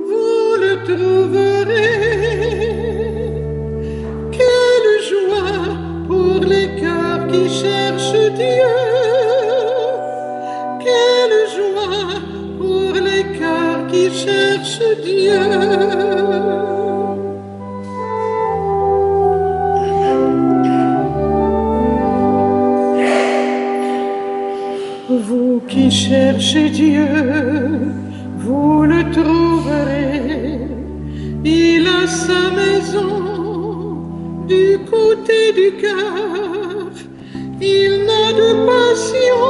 vous le trouverez. Quelle joie pour les cœurs qui cherchent Dieu. Quelle joie pour les cœurs qui cherchent Dieu. Vous qui cherchez Dieu, vous le trouverez. Il a sa maison du côté du cœur. Il n'a de passion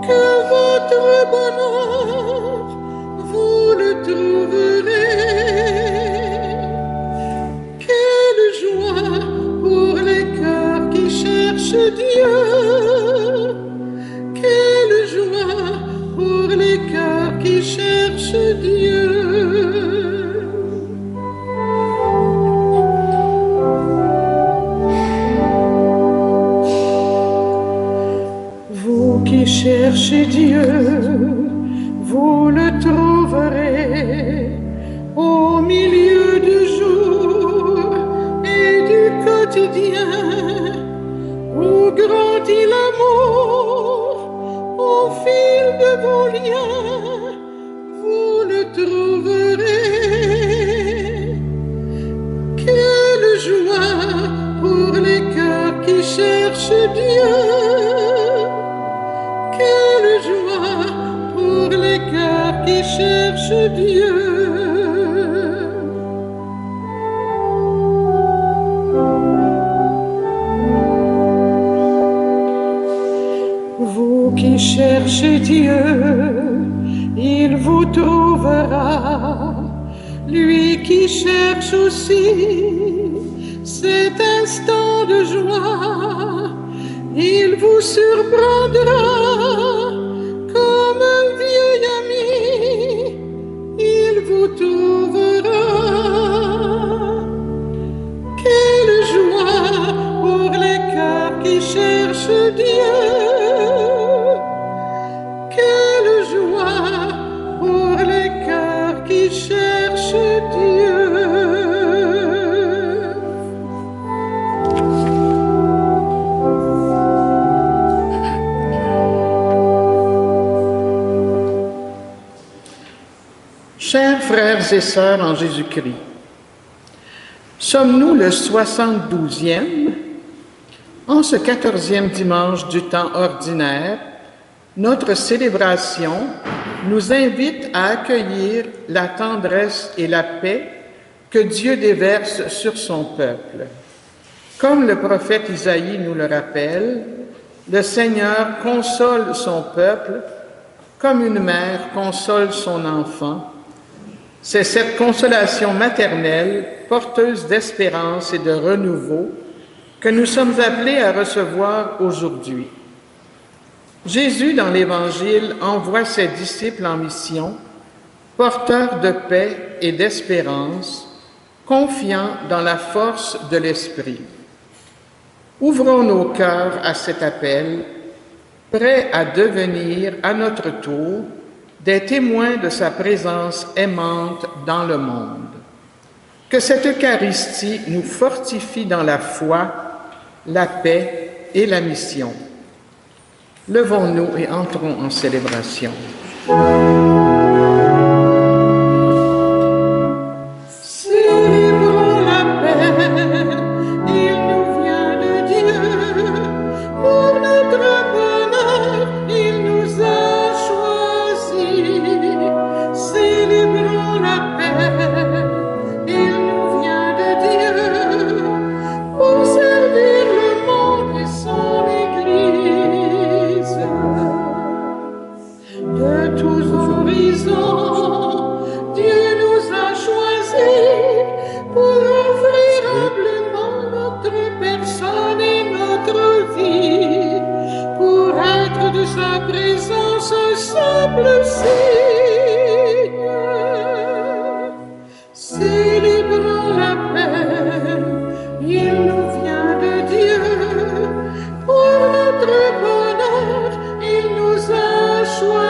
que votre bonheur. Vous le trouverez. Quelle joie pour les cœurs qui cherchent Dieu. Quelle joie pour les cœurs qui cherchent Dieu. Vous qui cherchez Dieu, vous le trouverez au milieu du jour et du quotidien, où grandit l'amour au fil de vos liens, vous le trouverez. Quelle joie pour les cœurs qui cherchent Dieu. Quelle joie pour les cœurs qui cherchent Dieu. Vous qui cherchez Dieu, il vous trouvera. Lui qui cherche aussi cet instant de joie, il vous surprendra comme un vieil ami. Il vous trouvera. Quelle joie pour les cœurs qui cherchent Dieu. Quelle joie pour les cœurs qui cherchent Dieu. Chers frères et sœurs en Jésus-Christ, sommes-nous le 72e? En ce 14e dimanche du temps ordinaire, notre célébration nous invite à accueillir la tendresse et la paix que Dieu déverse sur son peuple. Comme le prophète Isaïe nous le rappelle, le Seigneur console son peuple comme une mère console son enfant. C'est cette consolation maternelle, porteuse d'espérance et de renouveau, que nous sommes appelés à recevoir aujourd'hui. Jésus, dans l'Évangile, envoie ses disciples en mission, porteurs de paix et d'espérance, confiants dans la force de l'Esprit. Ouvrons nos cœurs à cet appel, prêts à devenir, à notre tour, des témoins de sa présence aimante dans le monde. Que cette Eucharistie nous fortifie dans la foi, la paix et la mission. Levons-nous et entrons en célébration. Célébrons la paix, il nous vient de Dieu. Pour notre bonheur, il nous a choisis. Célébrons la paix, il nous vient de Dieu. Pour servir le monde et son Église. De tous horizons, Dieu nous a choisis pour offrir humblement notre personne et notre vie, pour être de sa présence un simple signe. Célébrons la paix, il nous vient de Dieu. Pour notre bonheur, il nous a choisis.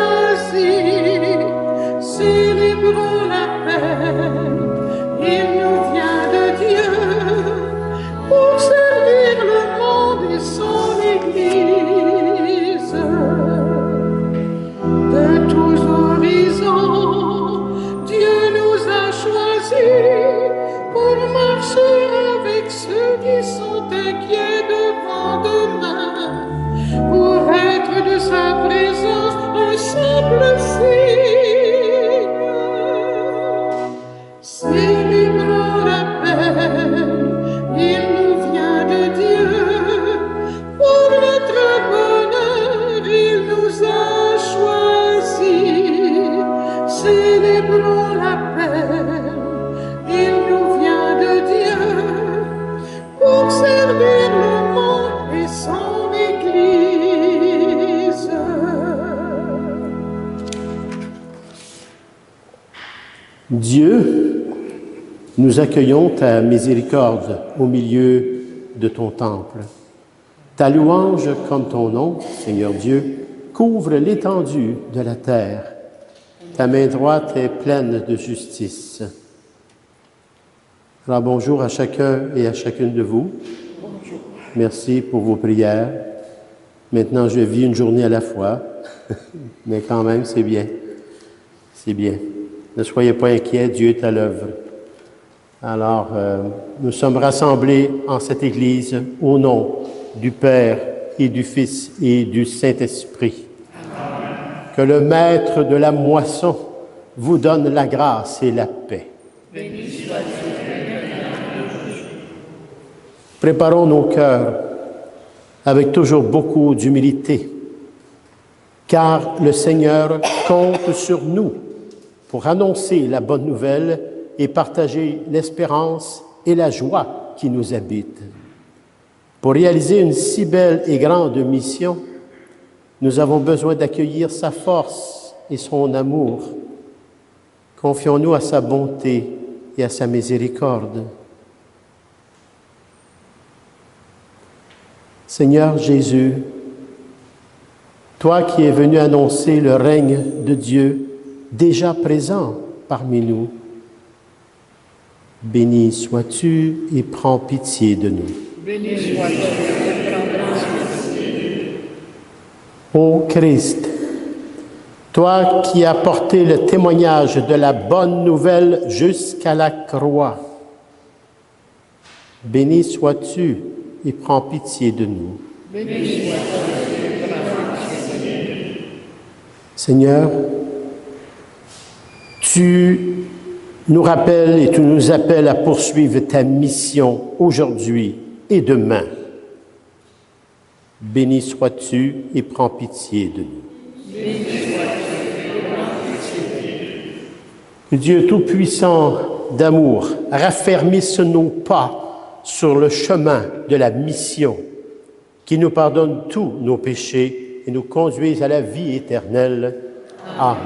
servir le monde et son Église. Dieu, nous accueillons ta miséricorde au milieu de ton temple. Ta louange comme ton nom, Seigneur Dieu, couvre l'étendue de la terre. Ta main droite est pleine de justice. Alors bonjour à chacun et à chacune de vous. Bonjour. Merci pour vos prières. Maintenant, je vis une journée à la fois, mais quand même, c'est bien. C'est bien. Ne soyez pas inquiets, Dieu est à l'œuvre. Alors, nous sommes rassemblés en cette Église au nom du Père et du Fils et du Saint-Esprit. Que le Maître de la moisson vous donne la grâce et la paix. Béni soit Dieu. Préparons nos cœurs avec toujours beaucoup d'humilité, car le Seigneur compte sur nous pour annoncer la bonne nouvelle et partager l'espérance et la joie qui nous habitent. Pour réaliser une si belle et grande mission, nous avons besoin d'accueillir sa force et son amour. Confions-nous à sa bonté et à sa miséricorde. Seigneur Jésus, toi qui es venu annoncer le règne de Dieu déjà présent parmi nous, béni sois-tu et prends pitié de nous. Béni sois-tu et prends pitié. Ô Christ, toi qui as porté le témoignage de la bonne nouvelle jusqu'à la croix, béni sois-tu et prends pitié de nous. Béni sois-tu et prends pitié de nous. Seigneur, tu nous rappelles et tu nous appelles à poursuivre ta mission aujourd'hui et demain. Béni sois-tu et prends pitié de nous. Béni sois-tu et prends pitié de nous. Que Dieu Tout-Puissant d'amour raffermisse nos pas sur le chemin de la mission, qui nous pardonne tous nos péchés et nous conduise à la vie éternelle. Amen.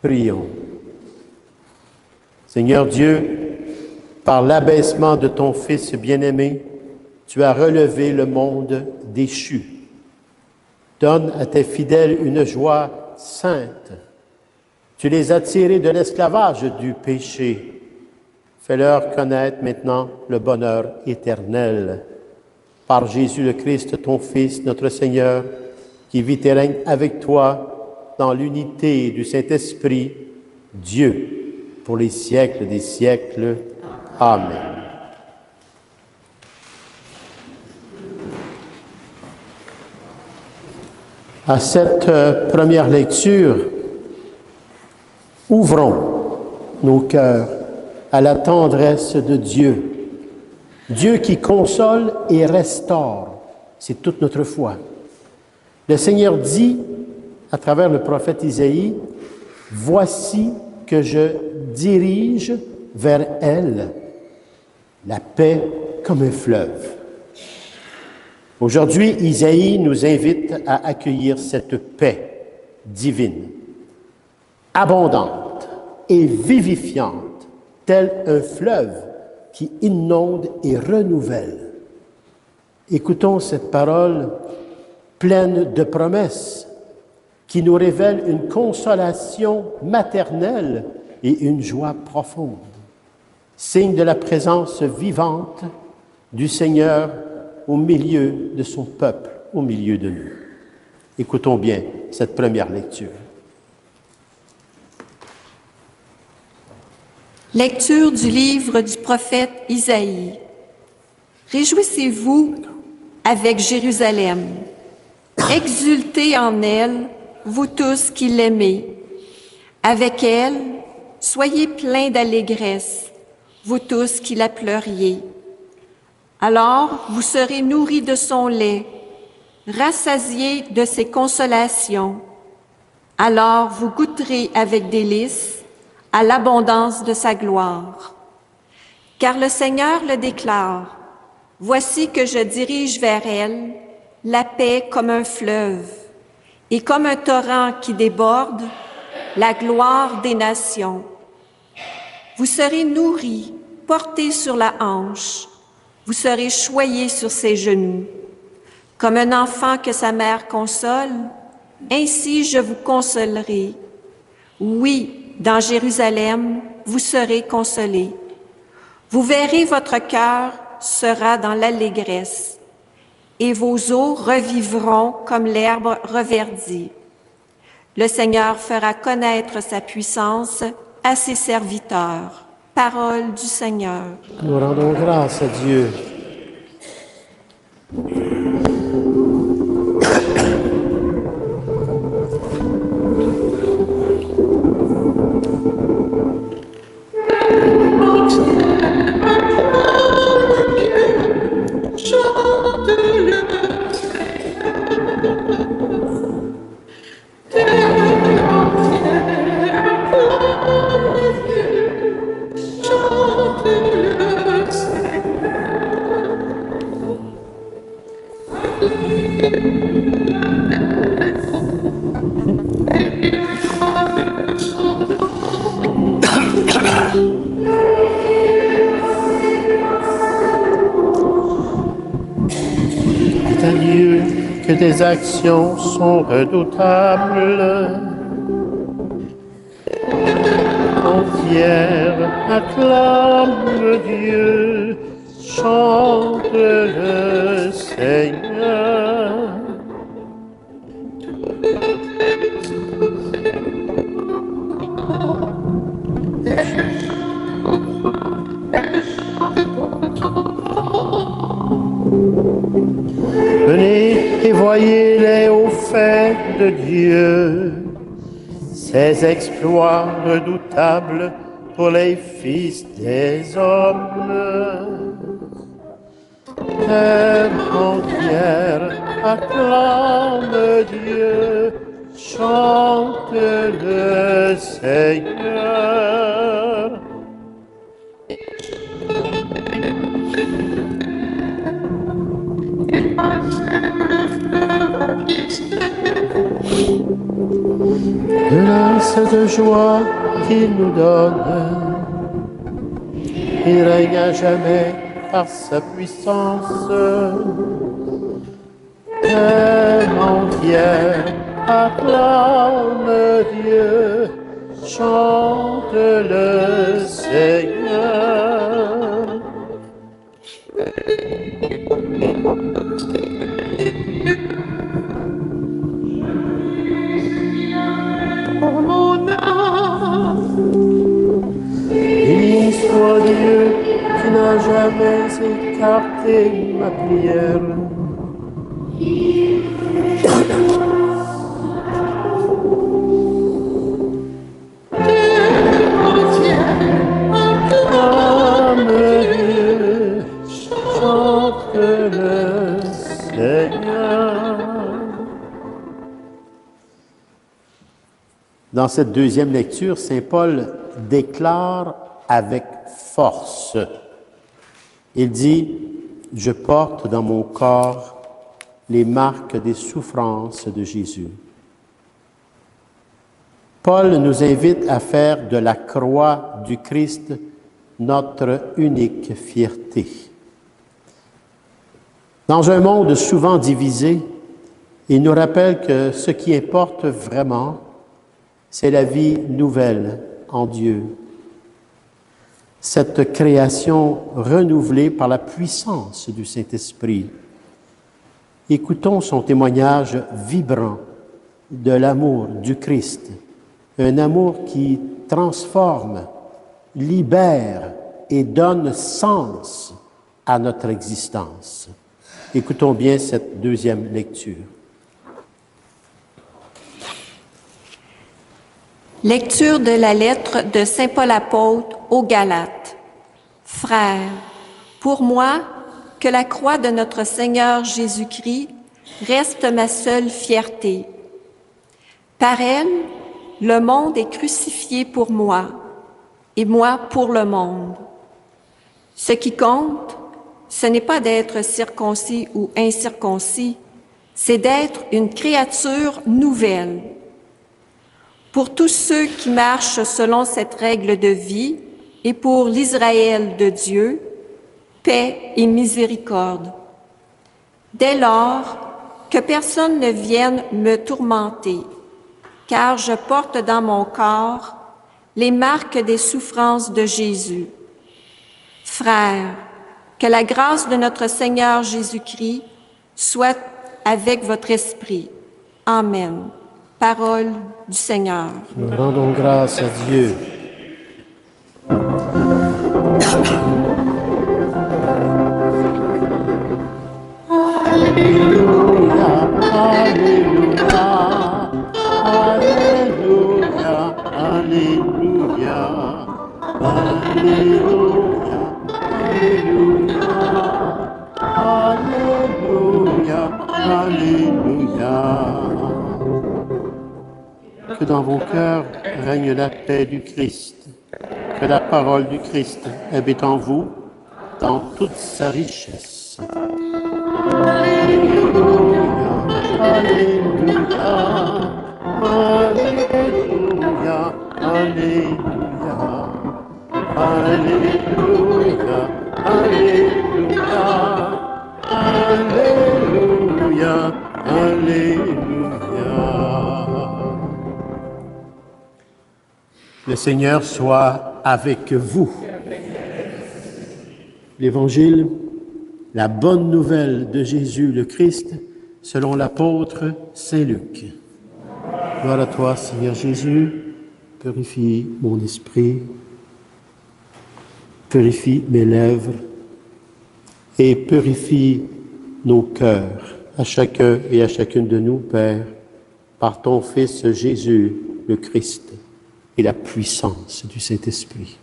Prions. Seigneur Dieu, par l'abaissement de ton Fils bien-aimé, tu as relevé le monde déchu. Donne à tes fidèles une joie sainte. Tu les as tirés de l'esclavage du péché. Fais-leur connaître maintenant le bonheur éternel. par Jésus le Christ, ton Fils, notre Seigneur, qui vit et règne avec toi dans l'unité du Saint-Esprit, Dieu, pour les siècles des siècles. Amen. À cette première lecture, ouvrons nos cœurs à la tendresse de Dieu. Dieu qui console et restaure, c'est toute notre foi. Le Seigneur dit, à travers le prophète Isaïe, « Voici que je dirige vers elle la paix comme un fleuve. » Aujourd'hui, Isaïe nous invite à accueillir cette paix divine, abondante et vivifiante, tel un fleuve qui inonde et renouvelle. Écoutons cette parole pleine de promesses qui nous révèle une consolation maternelle et une joie profonde, signe de la présence vivante du Seigneur au milieu de son peuple, au milieu de nous. Écoutons bien cette première lecture. Lecture du livre du prophète Isaïe. Réjouissez-vous avec Jérusalem. Exultez en elle, vous tous qui l'aimez. Avec elle, soyez pleins d'allégresse, vous tous qui la pleuriez. Alors vous serez nourris de son lait, rassasiés de ses consolations. Alors vous goûterez avec délice à l'abondance de sa gloire. Car le Seigneur le déclare, « Voici que je dirige vers elle la paix comme un fleuve, et comme un torrent qui déborde, la gloire des nations. Vous serez nourris, portés sur la hanche, vous serez choyés sur ses genoux. Comme un enfant que sa mère console, ainsi je vous consolerai. Oui, dans Jérusalem, vous serez consolés. Vous verrez votre cœur sera dans l'allégresse, et vos eaux revivront comme l'herbe reverdie. Le Seigneur fera connaître sa puissance à ses serviteurs. Parole du Seigneur. Nous rendons grâce à Dieu. C'est à Dieu que tes actions sont redoutables. Entière, acclame Dieu, chante le Seigneur. Venez et voyez les hauts faits de Dieu, ses exploits redoutables pour les fils des hommes. Terre entière acclame Dieu, chante le Seigneur. De cette joie qu'il nous donne, il règne à jamais par sa puissance. Terre entière acclame Dieu, chante le Seigneur. Pour mon âme, Béni soit Dieu qui n'a jamais écarté ma prière. Dieu, chante le Seigneur. Dans cette deuxième lecture, saint Paul déclare avec force. Il dit, « Je porte dans mon corps les marques des souffrances de Jésus. » Paul nous invite à faire de la croix du Christ notre unique fierté. Dans un monde souvent divisé, il nous rappelle que ce qui importe vraiment, c'est la vie nouvelle en Dieu. Cette création renouvelée par la puissance du Saint-Esprit. Écoutons son témoignage vibrant de l'amour du Christ, un amour qui transforme, libère et donne sens à notre existence. Écoutons bien cette deuxième lecture. Lecture de la lettre de saint Paul apôtre aux Galates. Frères, pour moi, que la croix de notre Seigneur Jésus-Christ reste ma seule fierté. Par elle, le monde est crucifié pour moi, et moi pour le monde. Ce qui compte, ce n'est pas d'être circoncis ou incirconcis, c'est d'être une créature nouvelle. Pour tous ceux qui marchent selon cette règle de vie et pour l'Israël de Dieu, paix et miséricorde. Dès lors, que personne ne vienne me tourmenter, car je porte dans mon corps les marques des souffrances de Jésus. Frères, que la grâce de notre Seigneur Jésus-Christ soit avec votre esprit. Amen. Parole du Seigneur. Nous rendons grâce à Dieu. Alléluia, Alléluia, Alléluia, Alléluia, Alléluia, Alléluia, Alléluia. Que dans vos cœurs règne la paix du Christ, que la parole du Christ habite en vous dans toute sa richesse. Alléluia, Alléluia, Alléluia, Alléluia, Alléluia, Alléluia, Alléluia, Alléluia. Le Seigneur soit avec vous. L'Évangile, la bonne nouvelle de Jésus le Christ, selon l'apôtre Saint Luc. Gloire à toi, Seigneur Jésus, purifie mon esprit, purifie mes lèvres et purifie nos cœurs, à chacun et à chacune de nous, Père, par ton Fils Jésus le Christ et la puissance du Saint-Esprit.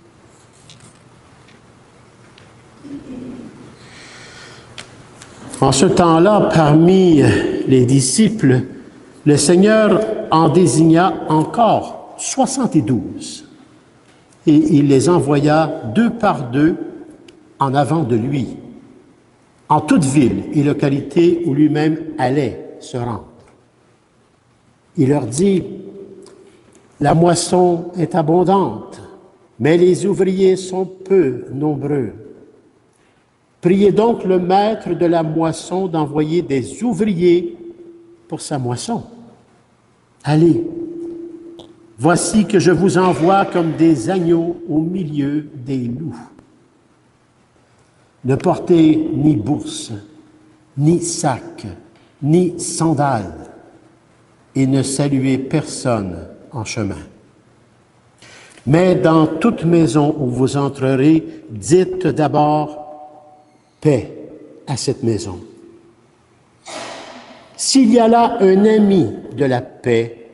En ce temps-là, parmi les disciples, le Seigneur en désigna encore 72 et il les envoya deux par deux en avant de lui, en toute ville et localité où lui-même allait se rendre. Il leur dit: la moisson est abondante, mais les ouvriers sont peu nombreux. Priez donc le maître de la moisson d'envoyer des ouvriers pour sa moisson. Allez, voici que je vous envoie comme des agneaux au milieu des loups. Ne portez ni bourse, ni sac, ni sandales, et ne saluez personne en chemin. Mais dans toute maison où vous entrerez, dites d'abord paix à cette maison. S'il y a là un ami de la paix,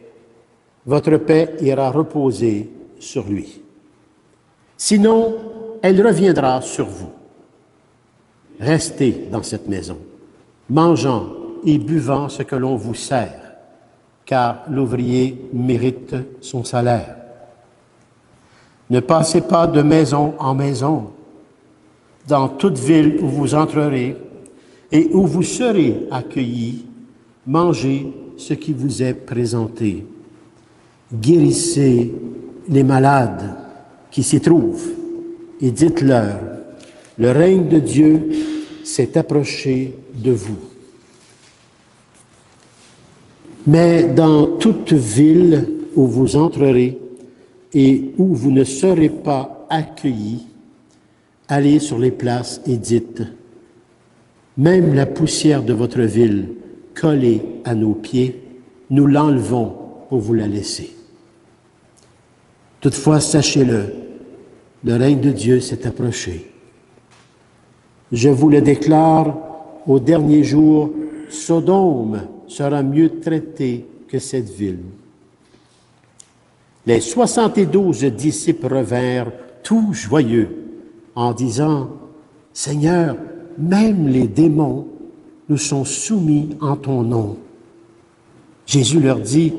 votre paix ira reposer sur lui. Sinon, elle reviendra sur vous. Restez dans cette maison, mangeant et buvant ce que l'on vous sert, car l'ouvrier mérite son salaire. Ne passez pas de maison en maison. Dans toute ville où vous entrerez et où vous serez accueillis, mangez ce qui vous est présenté. Guérissez les malades qui s'y trouvent et dites-leur, le règne de Dieu s'est approché de vous. Mais dans toute ville où vous entrerez et où vous ne serez pas accueillis, allez sur les places et dites, même la poussière de votre ville collée à nos pieds, nous l'enlevons pour vous la laisser. Toutefois, sachez-le, le règne de Dieu s'est approché. Je vous le déclare, au dernier jour, Sodome sera mieux traitée que cette ville. Les 72 disciples revinrent tout joyeux en disant, « Seigneur, même les démons nous sont soumis en ton nom. » Jésus leur dit,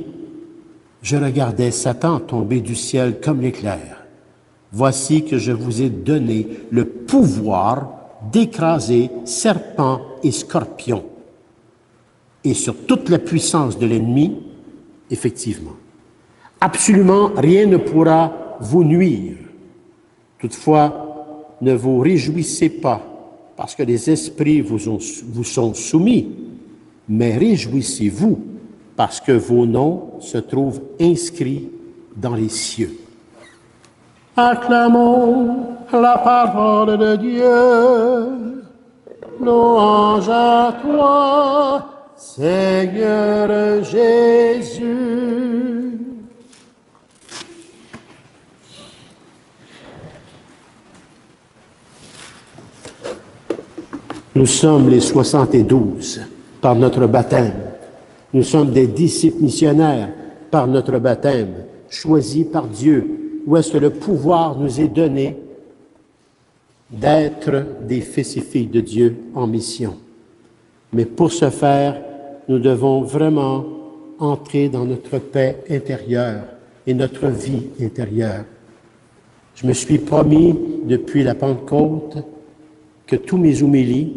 « Je regardais Satan tomber du ciel comme l'éclair. Voici que je vous ai donné le pouvoir d'écraser serpents et scorpions. Et sur toute la puissance de l'ennemi, effectivement, absolument rien ne pourra vous nuire. Toutefois, ne vous réjouissez pas parce que les esprits vous sont soumis, mais réjouissez-vous parce que vos noms se trouvent inscrits dans les cieux. Acclamons la parole de Dieu. Louange à toi, Seigneur Jésus. Nous sommes les 72 par notre baptême. Nous sommes des disciples missionnaires par notre baptême, choisis par Dieu, où est-ce que le pouvoir nous est donné d'être des fils et filles de Dieu en mission. Mais pour ce faire, nous devons vraiment entrer dans notre paix intérieure et notre vie intérieure. Je me suis promis depuis la Pentecôte que tous mes homélies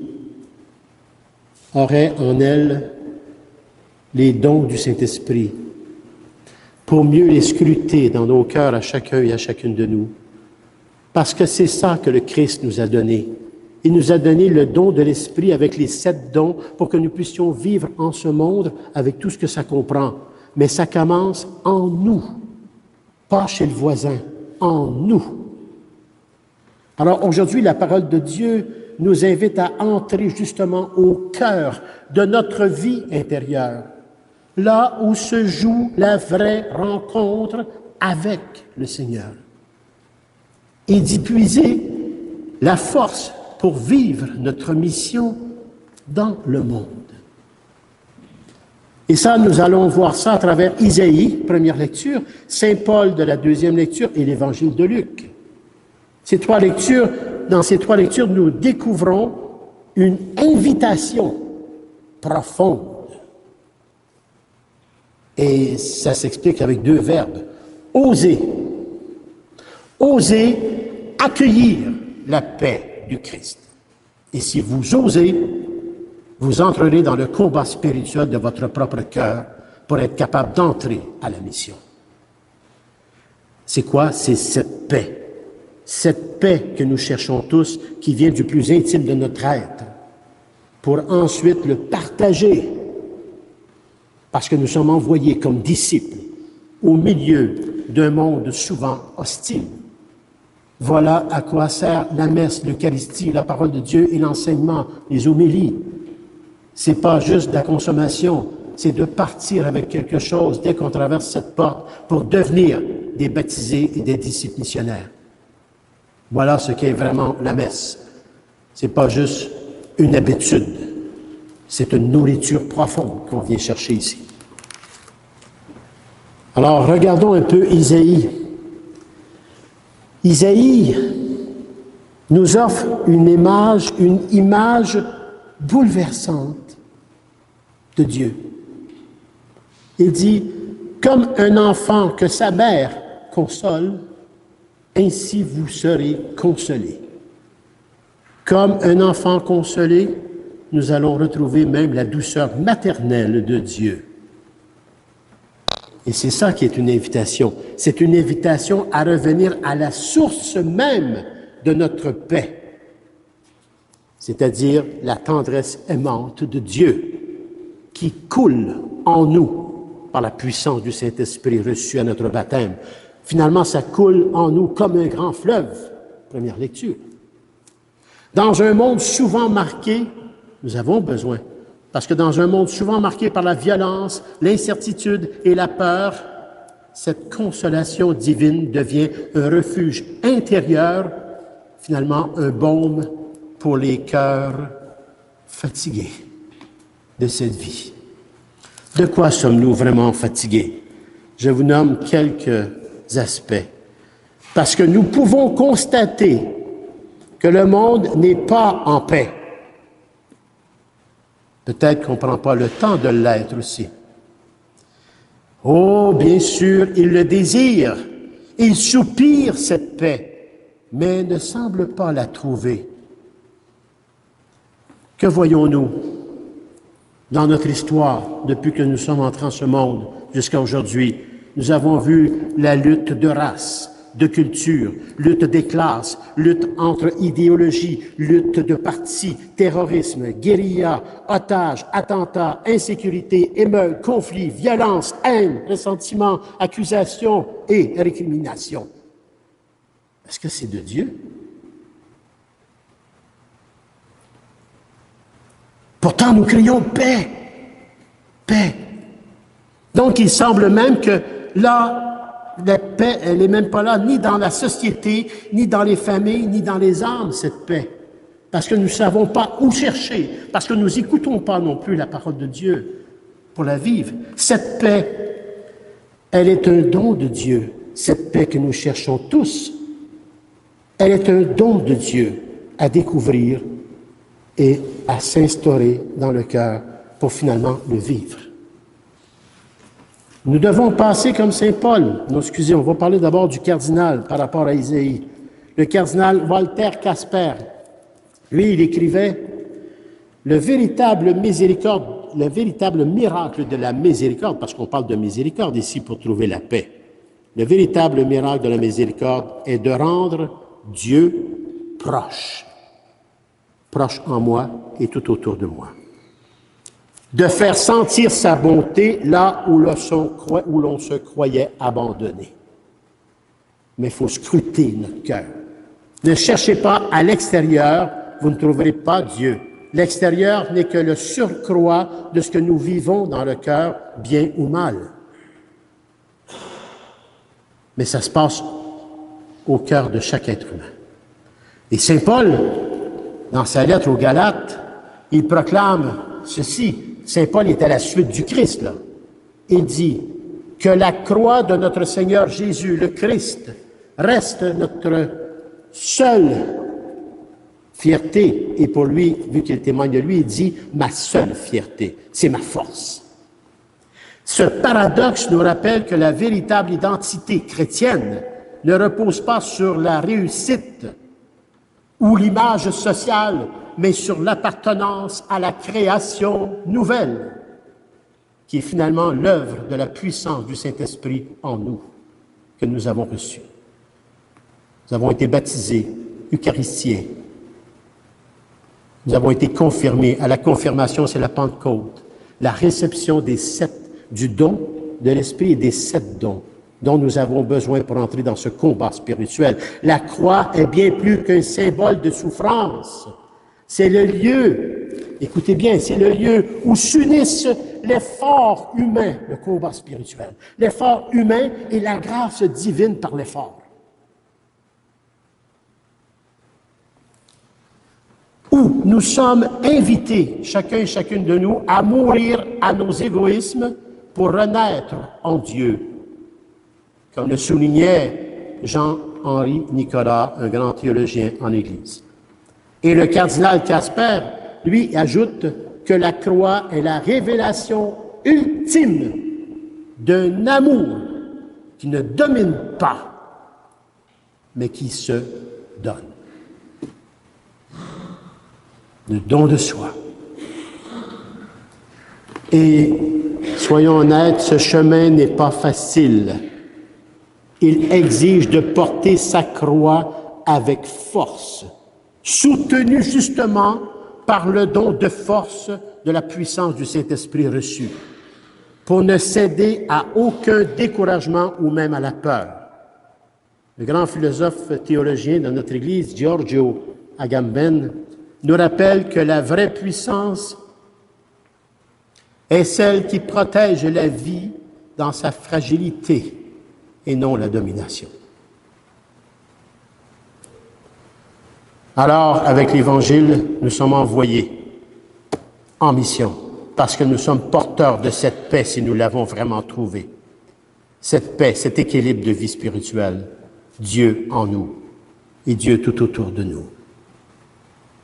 auraient en elles les dons du Saint-Esprit pour mieux les scruter dans nos cœurs à chacun et à chacune de nous. Parce que c'est ça que le Christ nous a donné. Il nous a donné le don de l'Esprit avec les 7 dons pour que nous puissions vivre en ce monde avec tout ce que ça comprend. Mais ça commence en nous, pas chez le voisin, en nous. Alors aujourd'hui, la parole de Dieu nous invite à entrer justement au cœur de notre vie intérieure, là où se joue la vraie rencontre avec le Seigneur, et d'y puiser la force pour vivre notre mission dans le monde. Et ça, nous allons voir ça à travers Isaïe, première lecture, Saint Paul de la deuxième lecture et l'Évangile de Luc. Dans ces trois lectures, nous découvrons une invitation profonde. Et ça s'explique avec 2 verbes. Oser. Oser accueillir la paix du Christ. Et si vous osez, vous entrerez dans le combat spirituel de votre propre cœur pour être capable d'entrer à la mission. C'est quoi? C'est cette paix. Cette paix que nous cherchons tous, qui vient du plus intime de notre être, pour ensuite le partager, parce que nous sommes envoyés comme disciples au milieu d'un monde souvent hostile. Voilà à quoi sert la messe, l'Eucharistie, la parole de Dieu et l'enseignement, les homélies. C'est pas juste de la consommation, c'est de partir avec quelque chose dès qu'on traverse cette porte pour devenir des baptisés et des disciples missionnaires. Voilà ce qu'est vraiment la messe. C'est pas juste une habitude, c'est une nourriture profonde qu'on vient chercher ici. Alors, regardons un peu Isaïe. Isaïe nous offre une image bouleversante de Dieu. Il dit, comme un enfant que sa mère console, ainsi vous serez consolés. Comme un enfant consolé, nous allons retrouver même la douceur maternelle de Dieu. Et c'est ça qui est une invitation. C'est une invitation à revenir à la source même de notre paix, c'est-à-dire la tendresse aimante de Dieu qui coule en nous par la puissance du Saint-Esprit reçu à notre baptême. Finalement, ça coule en nous comme un grand fleuve. Première lecture. Dans un monde souvent marqué, nous avons besoin, parce que dans un monde souvent marqué par la violence, l'incertitude et la peur, cette consolation divine devient un refuge intérieur, finalement un baume pour les cœurs fatigués de cette vie. De quoi sommes-nous vraiment fatigués? Je vous nomme quelques aspects. Parce que nous pouvons constater que le monde n'est pas en paix. Peut-être qu'on ne prend pas le temps de l'être aussi. Oh, bien sûr, il le désire. Il soupire cette paix, mais ne semble pas la trouver. Que voyons-nous dans notre histoire depuis que nous sommes entrés en ce monde jusqu'à aujourd'hui? Nous avons vu la lutte de race, de culture, lutte des classes, lutte entre idéologies, lutte de partis, terrorisme, guérilla, otages, attentats, insécurité, émeutes, conflits, violence, haine, ressentiment, accusation et récrimination. Est-ce que c'est de Dieu? Pourtant, nous crions paix, paix. Donc, il semble même que là, la paix, elle n'est même pas là, ni dans la société, ni dans les familles, ni dans les âmes, cette paix. Parce que nous ne savons pas où chercher, parce que nous n'écoutons pas non plus la parole de Dieu pour la vivre. Cette paix, elle est un don de Dieu. Cette paix que nous cherchons tous, elle est un don de Dieu à découvrir et à s'instaurer dans le cœur pour finalement le vivre. Nous devons passer comme Saint Paul. Non, excusez, on va parler d'abord du cardinal par rapport à Isaïe. Le cardinal Walter Casper, lui, il écrivait « Le véritable miracle de la miséricorde, parce qu'on parle de miséricorde ici pour trouver la paix, le véritable miracle de la miséricorde est de rendre Dieu proche, proche en moi et tout autour de moi. De faire sentir sa bonté là où l'on se croyait abandonné. Mais il faut scruter notre cœur. Ne cherchez pas à l'extérieur, vous ne trouverez pas Dieu. L'extérieur n'est que le surcroît de ce que nous vivons dans le cœur, bien ou mal. Mais ça se passe au cœur de chaque être humain. Et Saint Paul, dans sa lettre aux Galates, il proclame ceci. Saint Paul est à la suite du Christ, là. Il dit que la croix de notre Seigneur Jésus, le Christ, reste notre seule fierté. Et pour lui, vu qu'il témoigne de lui, il dit « ma seule fierté, c'est ma force ». Ce paradoxe nous rappelle que la véritable identité chrétienne ne repose pas sur la réussite ou l'image sociale, mais sur l'appartenance à la création nouvelle, qui est finalement l'œuvre de la puissance du Saint-Esprit en nous, que nous avons reçue. Nous avons été baptisés, eucharistiens. Nous avons été confirmés. À la confirmation, c'est la Pentecôte, la réception du don de l'Esprit et des 7 dons dont nous avons besoin pour entrer dans ce combat spirituel. La croix est bien plus qu'un symbole de souffrance. C'est le lieu écoutez bien, c'est le lieu où s'unissent l'effort humain, le combat spirituel, l'effort humain et la grâce divine par l'effort. Où nous sommes invités, chacun et chacune de nous, à mourir à nos égoïsmes pour renaître en Dieu. Comme le soulignait Jean-Henri Nicolas, un grand théologien en Église. Et le cardinal Casper, lui, ajoute que la croix est la révélation ultime d'un amour qui ne domine pas, mais qui se donne. Le don de soi. Et soyons honnêtes, ce chemin n'est pas facile. Il exige de porter sa croix avec force, soutenu justement par le don de force de la puissance du Saint-Esprit reçu, pour ne céder à aucun découragement ou même à la peur. Le grand philosophe théologien de notre Église, Giorgio Agamben, nous rappelle que la vraie puissance est celle qui protège la vie dans sa fragilité et non la domination. Alors, avec l'Évangile, nous sommes envoyés en mission parce que nous sommes porteurs de cette paix si nous l'avons vraiment trouvée. Cette paix, cet équilibre de vie spirituelle, Dieu en nous et Dieu tout autour de nous.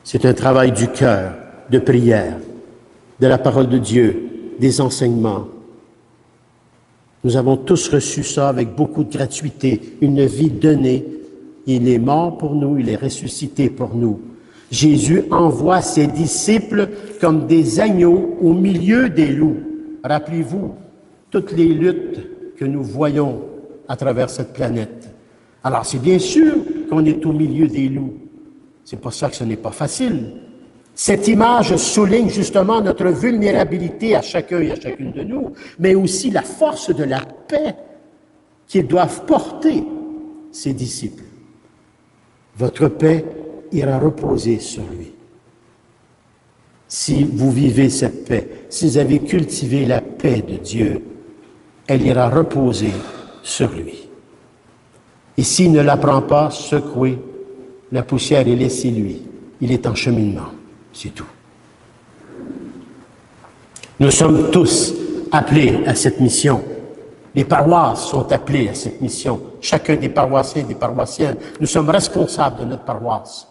C'est un travail du cœur, de prière, de la parole de Dieu, des enseignements. Nous avons tous reçu ça avec beaucoup de gratuité, une vie donnée. Il est mort pour nous, il est ressuscité pour nous. Jésus envoie ses disciples comme des agneaux au milieu des loups. Rappelez-vous toutes les luttes que nous voyons à travers cette planète. Alors, c'est bien sûr qu'on est au milieu des loups. C'est pour ça que ce n'est pas facile. Cette image souligne justement notre vulnérabilité à chacun et à chacune de nous, mais aussi la force de la paix qu'ils doivent porter, ces disciples. Votre paix ira reposer sur lui. Si vous vivez cette paix, si vous avez cultivé la paix de Dieu, elle ira reposer sur lui. Et s'il ne la prend pas, secouez la poussière et laissez-lui. Il est en cheminement, c'est tout. Nous sommes tous appelés à cette mission. Les paroisses sont appelées à cette mission. Chacun des paroissiens et des paroissiennes. Nous sommes responsables de notre paroisse.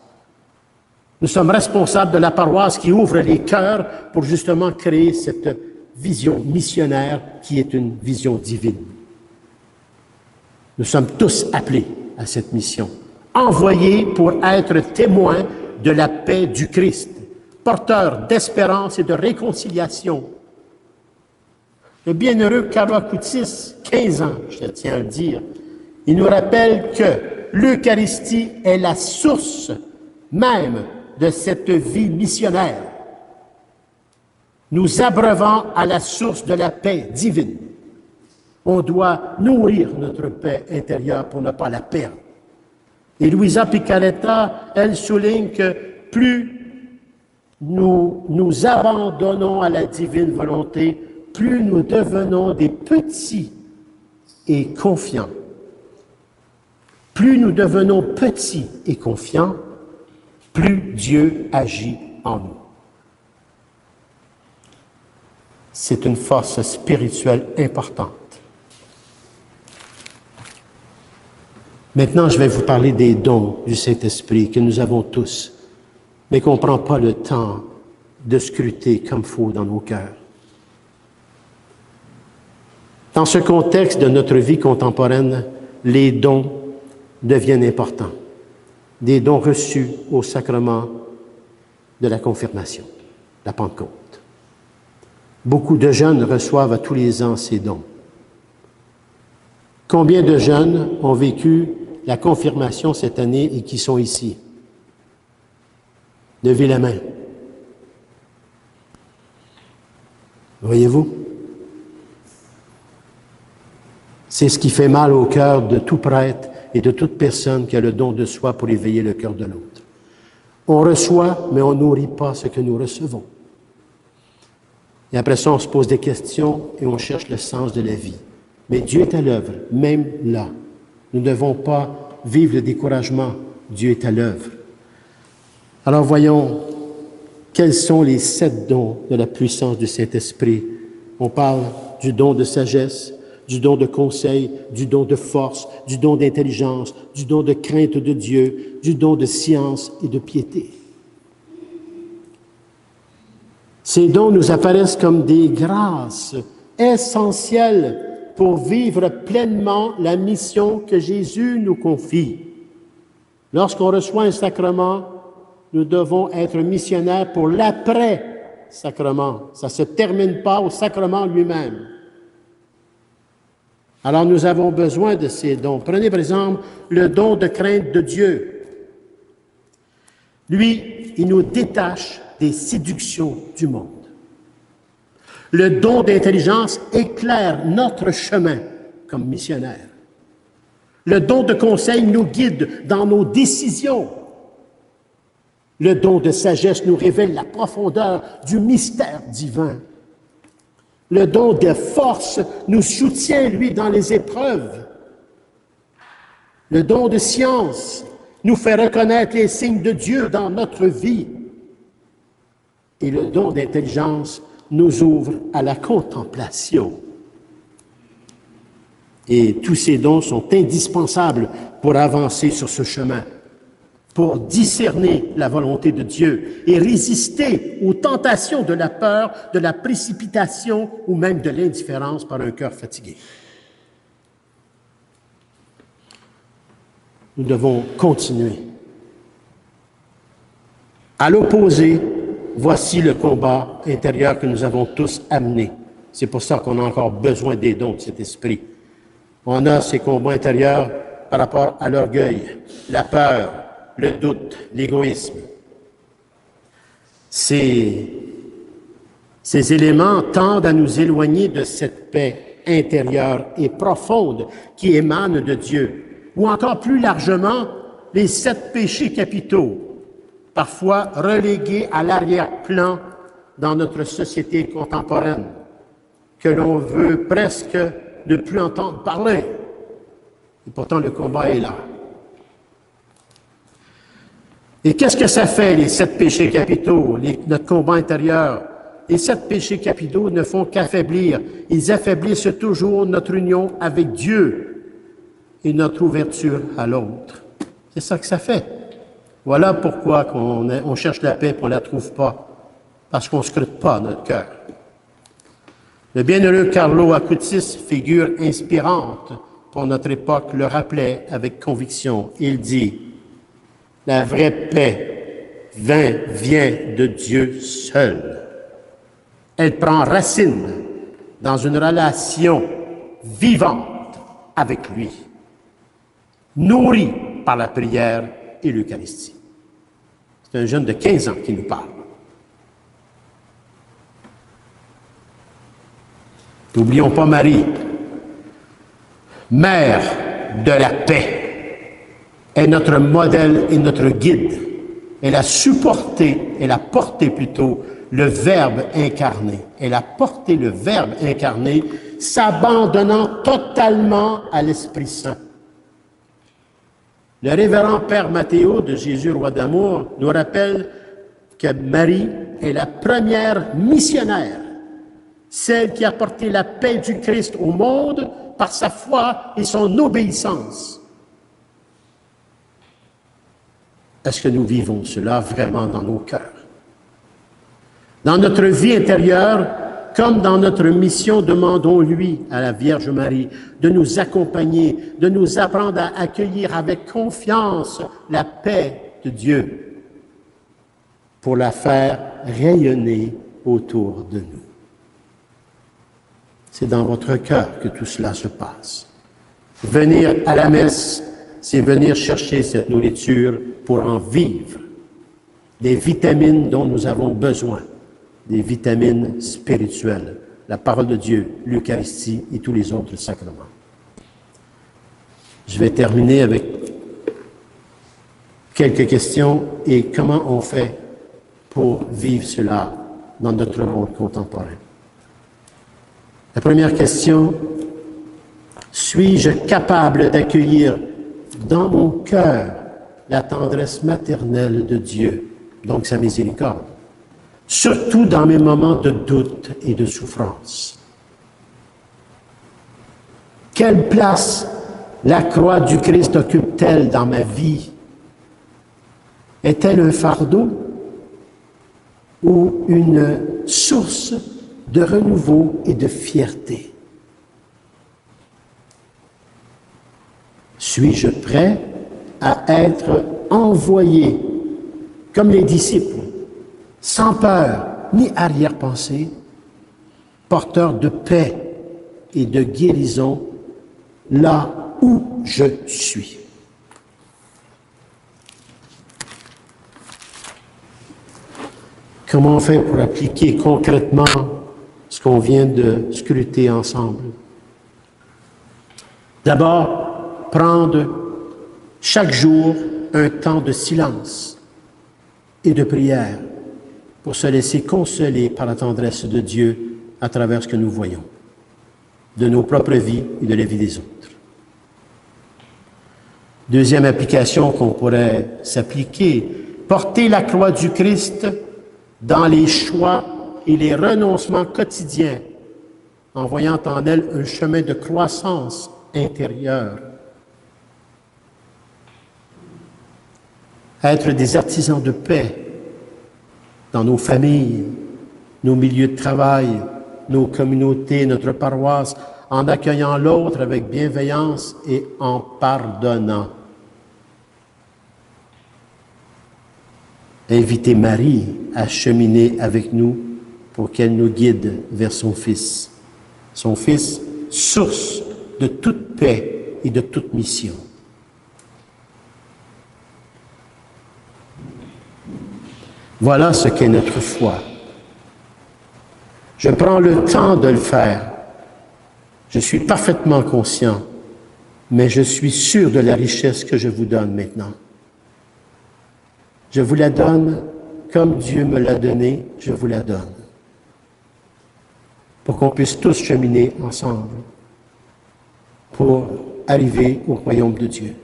Nous sommes responsables de la paroisse qui ouvre les cœurs pour justement créer cette vision missionnaire qui est une vision divine. Nous sommes tous appelés à cette mission. Envoyés pour être témoins de la paix du Christ, porteurs d'espérance et de réconciliation. Le bienheureux Carlo Acutis, 15 ans, je tiens à le dire, il nous rappelle que l'Eucharistie est la source même de cette vie missionnaire. Nous abreuvons à la source de la paix divine. On doit nourrir notre paix intérieure pour ne pas la perdre. Et Luisa Picaretta, elle souligne que plus nous nous abandonnons à la divine volonté, plus nous devenons des petits et confiants. Plus nous devenons petits et confiants, plus Dieu agit en nous. C'est une force spirituelle importante. Maintenant, je vais vous parler des dons du Saint-Esprit que nous avons tous, mais qu'on ne prend pas le temps de scruter comme il faut dans nos cœurs. Dans ce contexte de notre vie contemporaine, les dons deviennent importants. Des dons reçus au sacrement de la confirmation, la Pentecôte. Beaucoup de jeunes reçoivent à tous les ans ces dons. Combien de jeunes ont vécu la confirmation cette année et qui sont ici? Levez la main. Voyez-vous? C'est ce qui fait mal au cœur de tout prêtre et de toute personne qui a le don de soi pour éveiller le cœur de l'autre. On reçoit, mais on ne nourrit pas ce que nous recevons. Et après ça, on se pose des questions et on cherche le sens de la vie. Mais Dieu est à l'œuvre, même là. Nous ne devons pas vivre le découragement. Dieu est à l'œuvre. Alors voyons, quels sont les 7 dons de la puissance du Saint-Esprit? On parle du don de sagesse, du don de conseil, du don de force, du don d'intelligence, du don de crainte de Dieu, du don de science et de piété. Ces dons nous apparaissent comme des grâces essentielles pour vivre pleinement la mission que Jésus nous confie. Lorsqu'on reçoit un sacrement, nous devons être missionnaires pour l'après-sacrement. Ça ne se termine pas au sacrement lui-même. Alors nous avons besoin de ces dons. Prenez par exemple le don de crainte de Dieu. Lui, il nous détache des séductions du monde. Le don d'intelligence éclaire notre chemin comme missionnaire. Le don de conseil nous guide dans nos décisions. Le don de sagesse nous révèle la profondeur du mystère divin. Le don de force nous soutient, lui, dans les épreuves. Le don de science nous fait reconnaître les signes de Dieu dans notre vie. Et le don d'intelligence nous ouvre à la contemplation. Et tous ces dons sont indispensables pour avancer sur ce chemin, pour discerner la volonté de Dieu et résister aux tentations de la peur, de la précipitation ou même de l'indifférence par un cœur fatigué. Nous devons continuer. À l'opposé, voici le combat intérieur que nous avons tous amené. C'est pour ça qu'on a encore besoin des dons de cet esprit. On a ces combats intérieurs par rapport à l'orgueil, la peur, le doute, l'égoïsme. Ces éléments tendent à nous éloigner de cette paix intérieure et profonde qui émane de Dieu. Ou encore plus largement, les 7 péchés capitaux, parfois relégués à l'arrière-plan dans notre société contemporaine, que l'on veut presque ne plus entendre parler. Et pourtant, le combat est là. Et qu'est-ce que ça fait, les 7 péchés capitaux, notre combat intérieur? Les 7 péchés capitaux ne font qu'affaiblir. Ils affaiblissent toujours notre union avec Dieu et notre ouverture à l'autre. C'est ça que ça fait. Voilà pourquoi on cherche la paix et on ne la trouve pas. Parce qu'on ne scrute pas notre cœur. Le bienheureux Carlo Acutis, figure inspirante pour notre époque, le rappelait avec conviction. Il dit: la vraie paix vient de Dieu seul. Elle prend racine dans une relation vivante avec lui, nourrie par la prière et l'Eucharistie. C'est un jeune de 15 ans qui nous parle. N'oublions pas Marie, mère de la paix, est notre modèle et notre guide. Elle a supporté, elle a porté plutôt le Verbe incarné. Elle a porté le Verbe incarné, s'abandonnant totalement à l'Esprit Saint. Le révérend Père Mathéo de Jésus, roi d'amour, nous rappelle que Marie est la première missionnaire, celle qui a porté la paix du Christ au monde par sa foi et son obéissance. Est-ce que nous vivons cela vraiment dans nos cœurs? Dans notre vie intérieure, comme dans notre mission, demandons-lui à la Vierge Marie de nous accompagner, de nous apprendre à accueillir avec confiance la paix de Dieu pour la faire rayonner autour de nous. C'est dans votre cœur que tout cela se passe. Venir à la messe, c'est venir chercher cette nourriture pour en vivre. Des vitamines dont nous avons besoin, des vitamines spirituelles, la parole de Dieu, l'Eucharistie et tous les autres sacrements. Je vais terminer avec quelques questions et comment on fait pour vivre cela dans notre monde contemporain. La première question, suis-je capable d'accueillir dans mon cœur la tendresse maternelle de Dieu, donc sa miséricorde, surtout dans mes moments de doute et de souffrance? Quelle place la croix du Christ occupe-t-elle dans ma vie? Est-elle un fardeau ou une source de renouveau et de fierté? Suis-je prêt à être envoyé comme les disciples, sans peur ni arrière-pensée, porteur de paix et de guérison là où je suis? Comment on fait pour appliquer concrètement ce qu'on vient de scruter ensemble? D'abord, prendre chaque jour un temps de silence et de prière pour se laisser consoler par la tendresse de Dieu à travers ce que nous voyons, de nos propres vies et de la vie des autres. Deuxième application qu'on pourrait s'appliquer, porter la croix du Christ dans les choix et les renoncements quotidiens, en voyant en elle un chemin de croissance intérieure. Être des artisans de paix dans nos familles, nos milieux de travail, nos communautés, notre paroisse, en accueillant l'autre avec bienveillance et en pardonnant. Inviter Marie à cheminer avec nous pour qu'elle nous guide vers son Fils. Son Fils, source de toute paix et de toute mission. Voilà ce qu'est notre foi. Je prends le temps de le faire. Je suis parfaitement conscient, mais je suis sûr de la richesse que je vous donne maintenant. Je vous la donne comme Dieu me l'a donnée, je vous la donne. Pour qu'on puisse tous cheminer ensemble pour arriver au royaume de Dieu.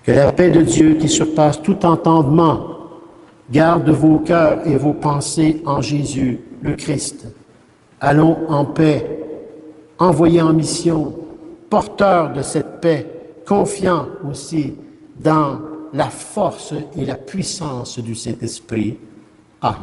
Que la paix de Dieu qui surpasse tout entendement garde vos cœurs et vos pensées en Jésus, le Christ. Allons en paix, envoyés en mission, porteurs de cette paix, confiants aussi dans la force et la puissance du Saint-Esprit. Amen.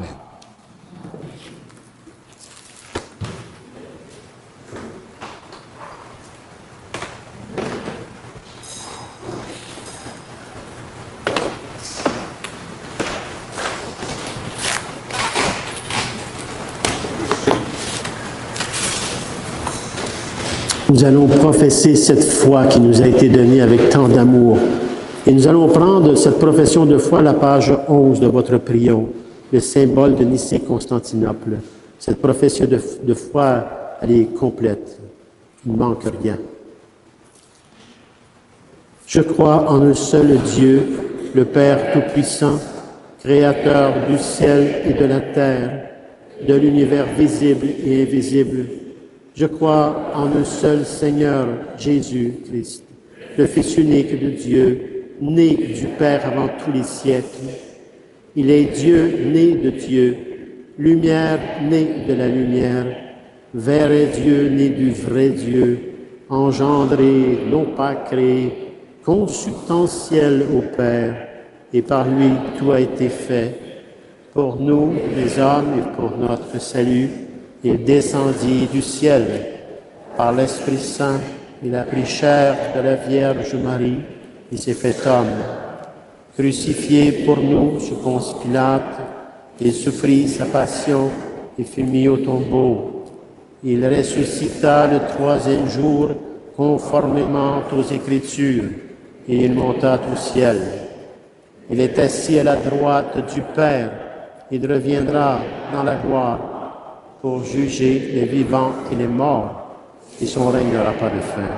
Nous allons professer cette foi qui nous a été donnée avec tant d'amour. Et nous allons prendre cette profession de foi à la page 11 de votre prion, le symbole de Nicée-Constantinople. Cette profession de foi, elle est complète. Il ne manque rien. Je crois en un seul Dieu, le Père Tout-Puissant, Créateur du ciel et de la terre, de l'univers visible et invisible. Je crois en un seul Seigneur, Jésus-Christ, le Fils unique de Dieu, né du Père avant tous les siècles. Il est Dieu né de Dieu, lumière née de la lumière, vrai Dieu né du vrai Dieu, engendré, non pas créé, consubstantiel au Père, et par lui tout a été fait. Pour nous, les hommes, et pour notre salut, il descendit du ciel. Par l'Esprit Saint, il a pris chair de la Vierge Marie, il s'est fait homme. Crucifié pour nous sous Ponce Pilate, il souffrit sa passion et fut mis au tombeau. Il ressuscita le troisième jour conformément aux Écritures, et il monta au ciel. Il est assis à la droite du Père, il reviendra dans la gloire pour juger les vivants et les morts, et son règne n'aura pas de fin.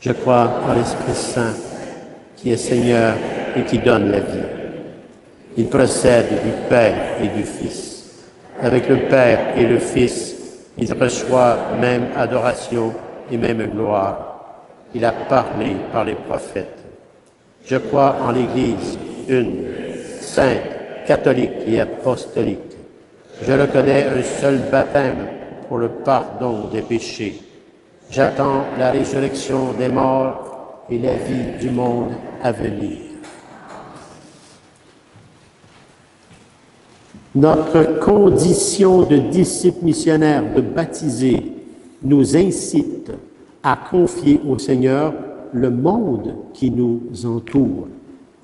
Je crois en l'Esprit Saint, qui est Seigneur et qui donne la vie. Il procède du Père et du Fils. Avec le Père et le Fils, il reçoit même adoration et même gloire. Il a parlé par les prophètes. Je crois en l'Église, une, sainte, catholique et apostolique. Je reconnais un seul baptême pour le pardon des péchés. J'attends la résurrection des morts et la vie du monde à venir. Notre condition de disciples missionnaires, de baptisés, nous incite à confier au Seigneur le monde qui nous entoure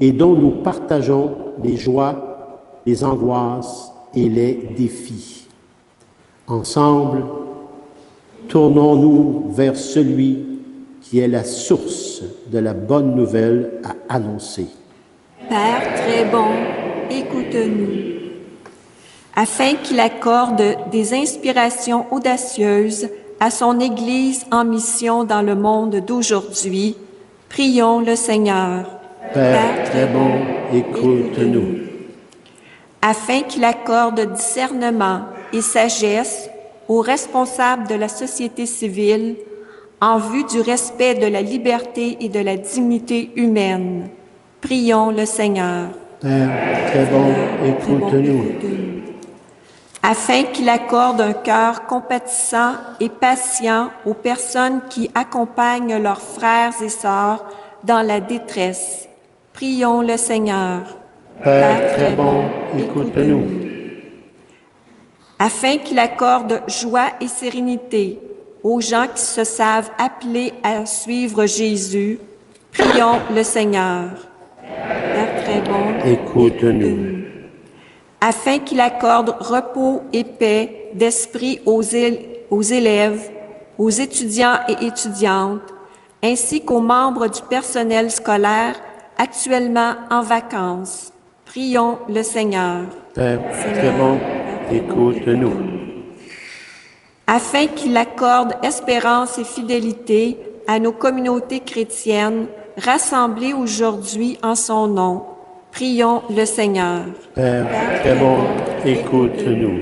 et dont nous partageons les joies, les angoisses et les défis. Ensemble, tournons-nous vers celui qui est la source de la bonne nouvelle à annoncer. Père très bon, écoute-nous. Afin qu'il accorde des inspirations audacieuses à son Église en mission dans le monde d'aujourd'hui, prions le Seigneur. Père très bon, écoute-nous. Afin qu'il accorde discernement et sagesse aux responsables de la société civile en vue du respect de la liberté et de la dignité humaine, prions le Seigneur. Père très bon, écoute-nous. Afin qu'il accorde un cœur compatissant et patient aux personnes qui accompagnent leurs frères et sœurs dans la détresse. Prions le Seigneur. Père très bon, écoute-nous. Afin qu'il accorde joie et sérénité aux gens qui se savent appelés à suivre Jésus, prions le Seigneur. Père très bon, écoute-nous. Afin qu'il accorde repos et paix d'esprit aux élèves, aux étudiants et étudiantes, ainsi qu'aux membres du personnel scolaire actuellement en vacances. Prions le Seigneur. Père très bon, écoute-nous. Afin qu'il accorde espérance et fidélité à nos communautés chrétiennes rassemblées aujourd'hui en son nom, prions le Seigneur. Père très bon, écoute-nous.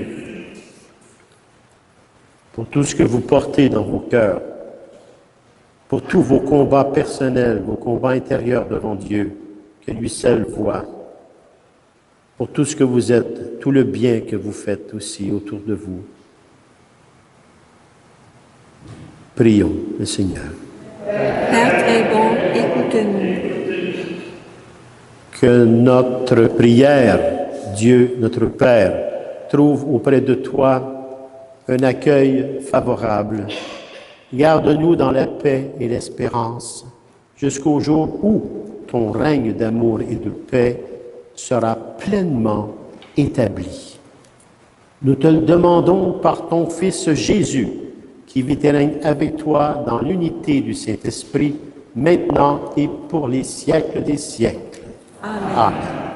Pour tout ce que vous portez dans vos cœurs, pour tous vos combats personnels, vos combats intérieurs devant Dieu, que lui seul voit, pour tout ce que vous êtes, tout le bien que vous faites aussi autour de vous. Prions le Seigneur. Père très bon, écoute-nous. Que notre prière, Dieu notre Père, trouve auprès de toi un accueil favorable. Garde-nous dans la paix et l'espérance jusqu'au jour où ton règne d'amour et de paix sera pleinement établi. Nous te le demandons par ton Fils Jésus, qui vit et règne avec toi dans l'unité du Saint-Esprit, maintenant et pour les siècles des siècles. Amen. Amen.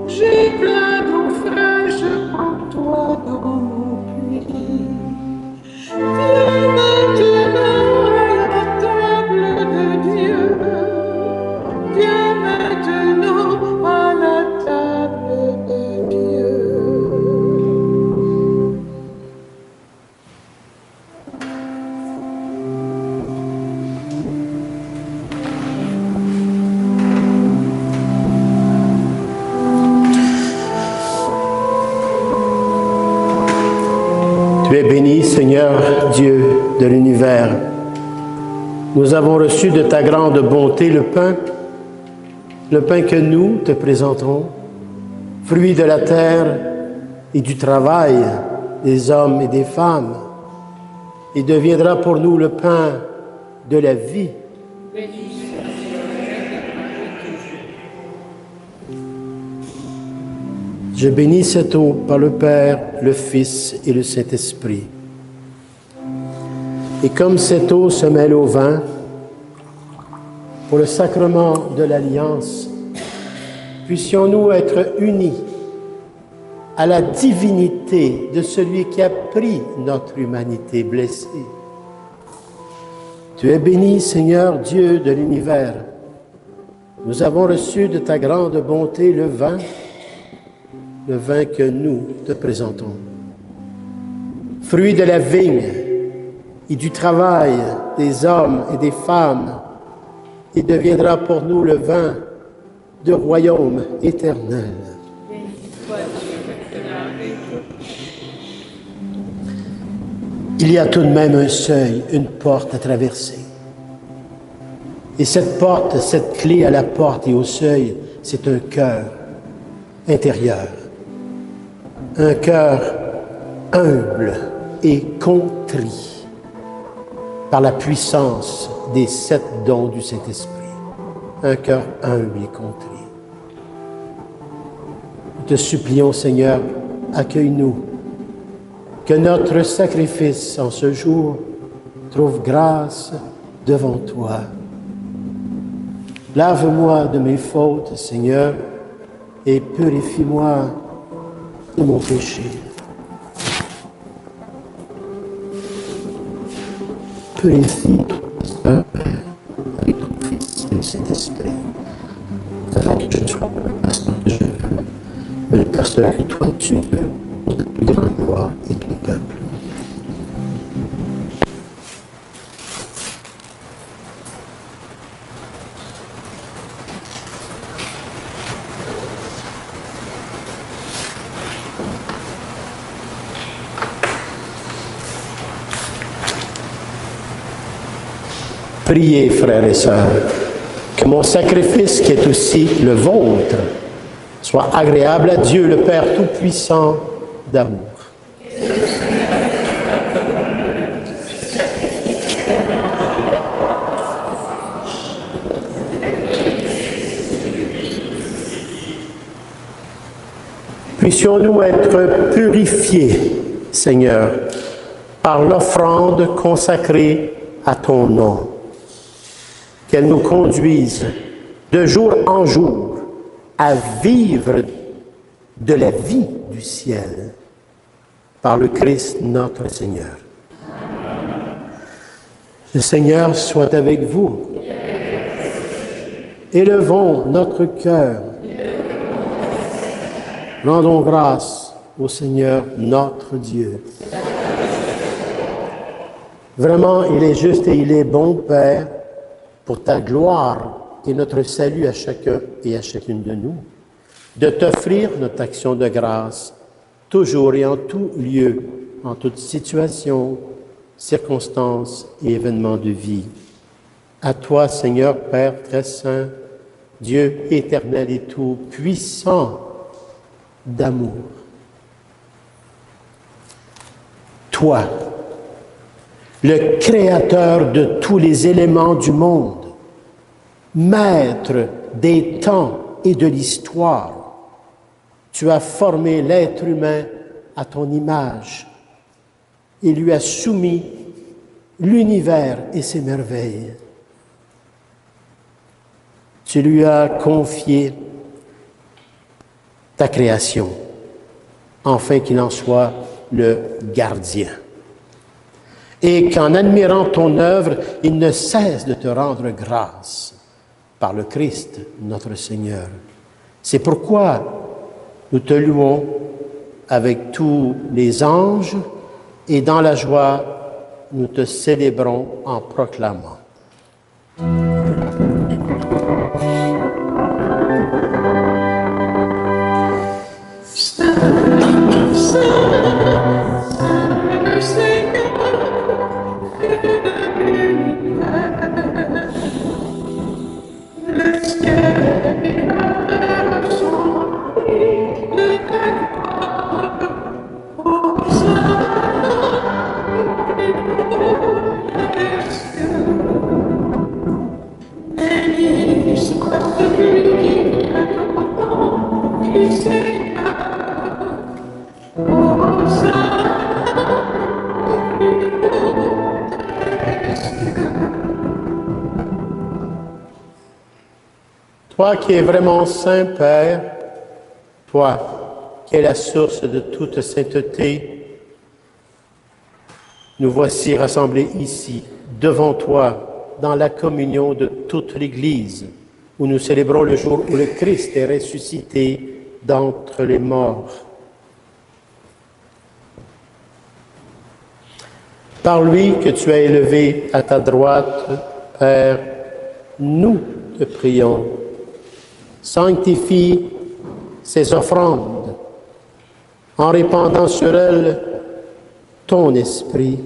J'ai plein d'eau fraîche, prends-toi dans mon puits. Viens maintenant à la table de Dieu. Viens maintenant à la table de Dieu. Tu es béni, Seigneur Dieu de l'univers. Nous avons reçu de ta grande bonté le pain que nous te présenterons, fruit de la terre et du travail des hommes et des femmes. Il deviendra pour nous le pain de la vie. Je bénis cette eau par le Père, le Fils et le Saint-Esprit. Et comme cette eau se mêle au vin, pour le sacrement de l'Alliance, puissions-nous être unis à la divinité de celui qui a pris notre humanité blessée. Tu es béni, Seigneur Dieu de l'univers. Nous avons reçu de ta grande bonté le vin que nous te présentons. Fruit de la vigne et du travail des hommes et des femmes, il deviendra pour nous le vin du royaume éternel. Il y a tout de même un seuil, une porte à traverser. Et cette porte, cette clé à la porte et au seuil, c'est un cœur intérieur. Un cœur humble et contrit par la puissance des 7 dons du Saint-Esprit. Un cœur humble et contrit. Nous te supplions, Seigneur, accueille-nous. Que notre sacrifice en ce jour trouve grâce devant toi. Lave-moi de mes fautes, Seigneur, et purifie-moi de mon péché. Purifie ton Père et ton Fils et le Saint-Esprit, afin que je sois le pasteur que je veux, mais le pasteur que toi tu veux, pour ta plus grande gloire et ton peuple. Priez, frères et sœurs, que mon sacrifice, qui est aussi le vôtre, soit agréable à Dieu, le Père Tout-Puissant d'amour. Puissions-nous être purifiés, Seigneur, par l'offrande consacrée à ton nom. Qu'elle nous conduise de jour en jour à vivre de la vie du ciel par le Christ notre Seigneur. Le Seigneur soit avec vous. Élevons notre cœur. Rendons grâce au Seigneur notre Dieu. Vraiment, il est juste et il est bon, Père, pour ta gloire et notre salut à chacun et à chacune de nous, de t'offrir notre action de grâce, toujours et en tout lieu, en toute situation, circonstance et événement de vie. À toi, Seigneur, Père très saint, Dieu éternel et tout puissant d'amour. Toi, le créateur de tous les éléments du monde, maître des temps et de l'histoire, tu as formé l'être humain à ton image et lui as soumis l'univers et ses merveilles. Tu lui as confié ta création, afin qu'il en soit le gardien. Et qu'en admirant ton œuvre, il ne cesse de te rendre grâce par le Christ, notre Seigneur. C'est pourquoi nous te louons avec tous les anges et dans la joie, nous te célébrons en proclamant. Toi qui es vraiment saint, Père, toi qui es la source de toute sainteté, nous voici rassemblés ici, devant toi, dans la communion de toute l'Église, où nous célébrons le jour où le Christ est ressuscité d'entre les morts. Par lui que tu as élevé à ta droite, Père, nous te prions. Sanctifie ces offrandes en répandant sur elles ton esprit.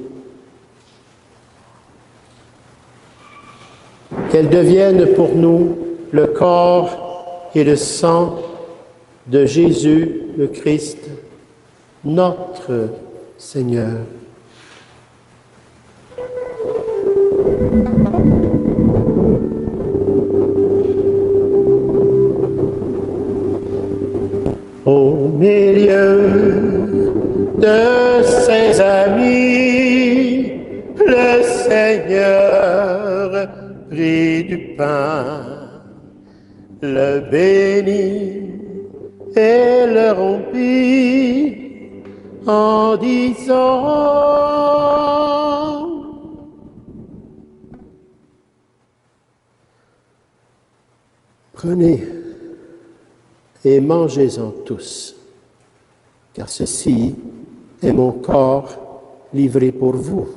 Qu'elles deviennent pour nous le corps et le sang de Jésus le Christ, notre Seigneur. Au milieu de ses amis, le Seigneur prit du pain, le bénit et le rompit en disant: Prenez et mangez-en tous, car ceci est mon corps livré pour vous.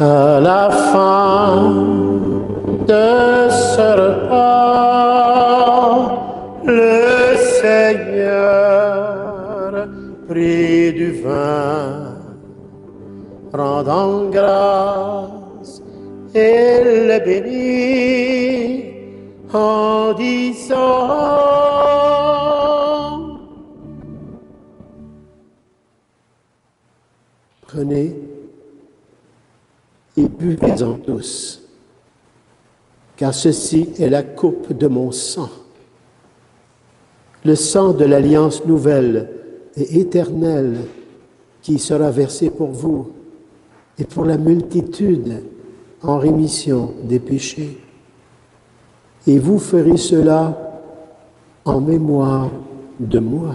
À la fin de ce repas, le Seigneur prit du vin, rendant grâce et le bénit en disant: Prenez et buvez-en tous, car ceci est la coupe de mon sang, le sang de l'alliance nouvelle et éternelle qui sera versé pour vous et pour la multitude en rémission des péchés. Et vous ferez cela en mémoire de moi.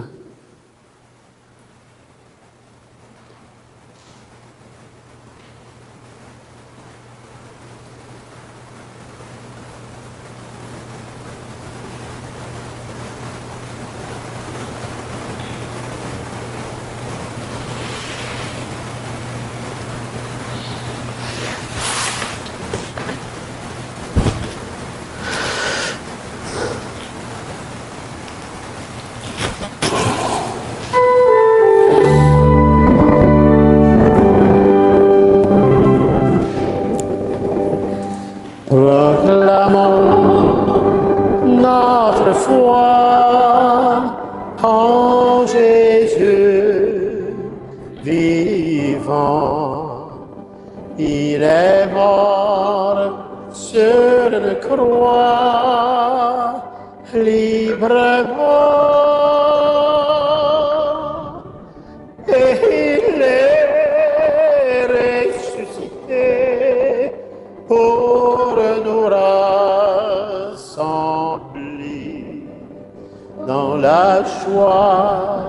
en Jésus vivant. Il est mort sur une croix librement. Et il est ressuscité pour nous rassembler dans la joie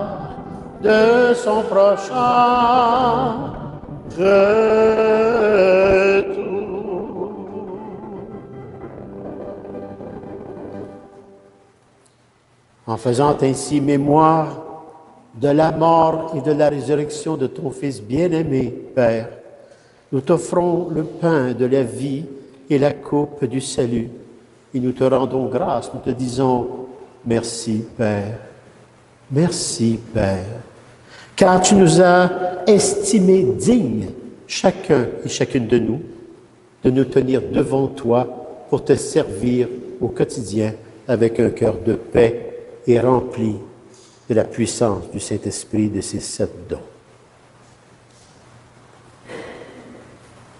de son prochain retour. En faisant ainsi mémoire de la mort et de la résurrection de ton Fils bien-aimé, Père, nous t'offrons le pain de la vie et la coupe du salut. Et nous te rendons grâce, nous te disons merci, Père. Merci, Père. Car tu nous as estimés dignes, chacun et chacune de nous tenir devant toi pour te servir au quotidien avec un cœur de paix et rempli de la puissance du Saint-Esprit de ses 7 dons.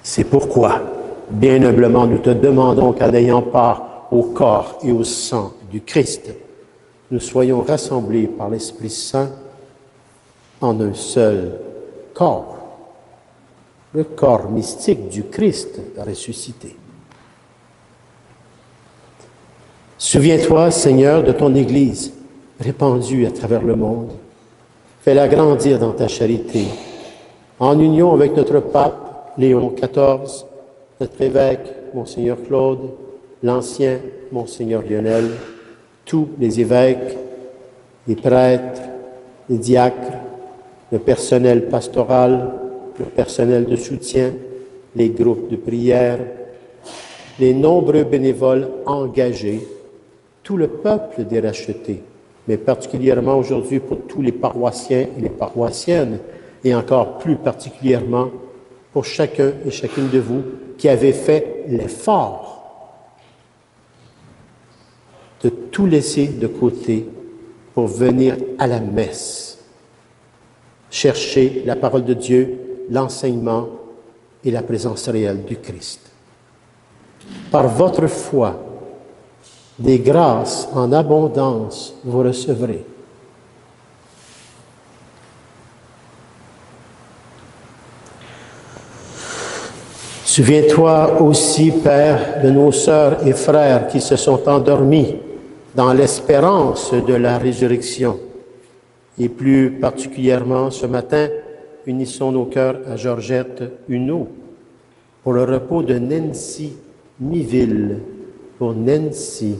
C'est pourquoi, bien humblement, nous te demandons qu'en ayant part au corps et au sang du Christ, nous soyons rassemblés par l'Esprit Saint en un seul corps, le corps mystique du Christ ressuscité. Souviens-toi, Seigneur, de ton Église répandue à travers le monde. Fais-la grandir dans ta charité, en union avec notre pape Léon XIV, notre évêque, Monseigneur Claude, l'ancien Monseigneur Lionel, tous les évêques, les prêtres, les diacres, le personnel pastoral, le personnel de soutien, les groupes de prière, les nombreux bénévoles engagés, tout le peuple des rachetés, mais particulièrement aujourd'hui pour tous les paroissiens et les paroissiennes, et encore plus particulièrement pour chacun et chacune de vous qui avez fait l'effort de tout laisser de côté pour venir à la messe, chercher la parole de Dieu, l'enseignement et la présence réelle du Christ. Par votre foi, des grâces en abondance vous recevrez. Souviens-toi aussi, Père, de nos sœurs et frères qui se sont endormis dans l'espérance de la résurrection. Et plus particulièrement ce matin, unissons nos cœurs à Georgette Huneau pour le repos de Nancy Miville, pour Nancy.